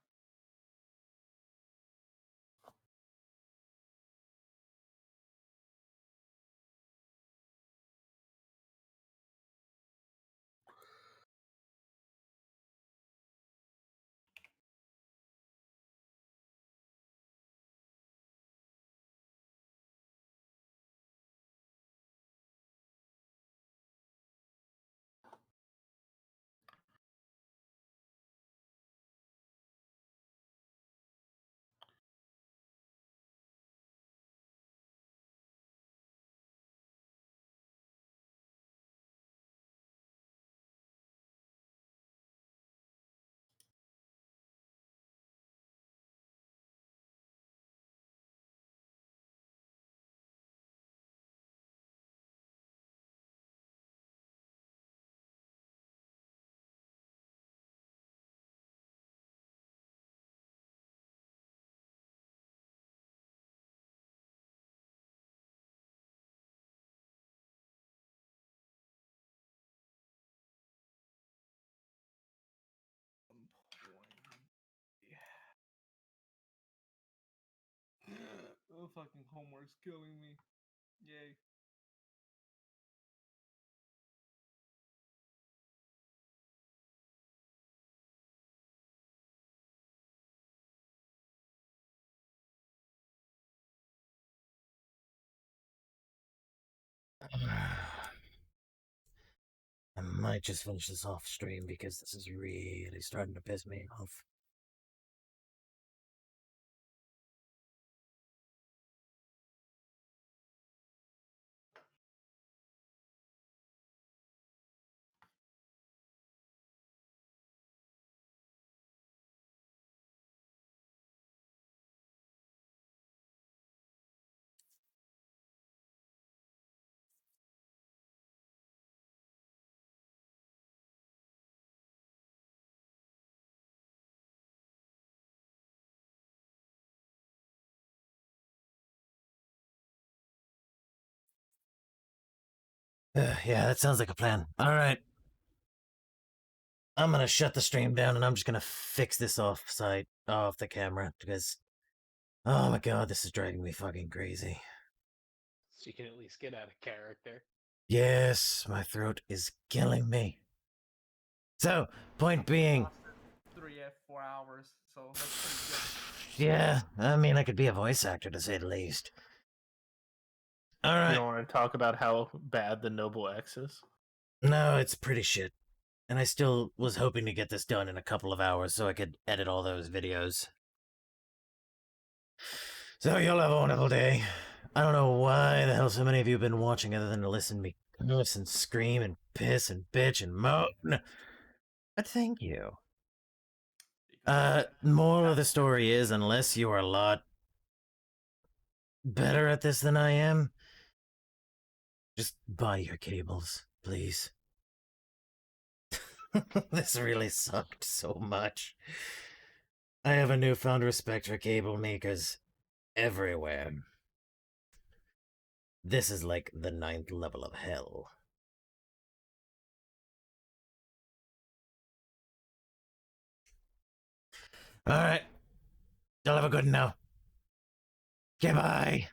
Oh, fucking homework's killing me. Yay. I might just finish this off stream because this is really starting to piss me off. Yeah, that sounds like a plan. All right. I'm gonna shut the stream down and I'm just gonna fix this off the camera because, oh my god, this is driving me fucking crazy. So you can at least get out of character. Yes, my throat is killing me. So, point being, Lasted 4 hours, so that's pretty good. yeah, I mean, I could be a voice actor to say the least. All You right. don't want to talk about how bad the Noble X is? No, it's pretty shit. And I still was hoping to get this done in a couple of hours so I could edit all those videos. So you'll have a wonderful day. I don't know why the hell so many of you have been watching other than to listen to me curse and scream and piss and bitch and moan. But thank you. Moral of the story is, unless you are a lot better at this than I am, just buy your cables, please. This really sucked so much. I have a newfound respect for cable makers everywhere. This is like the 9th level of hell. Alright. Y'all have a good one now. Goodbye.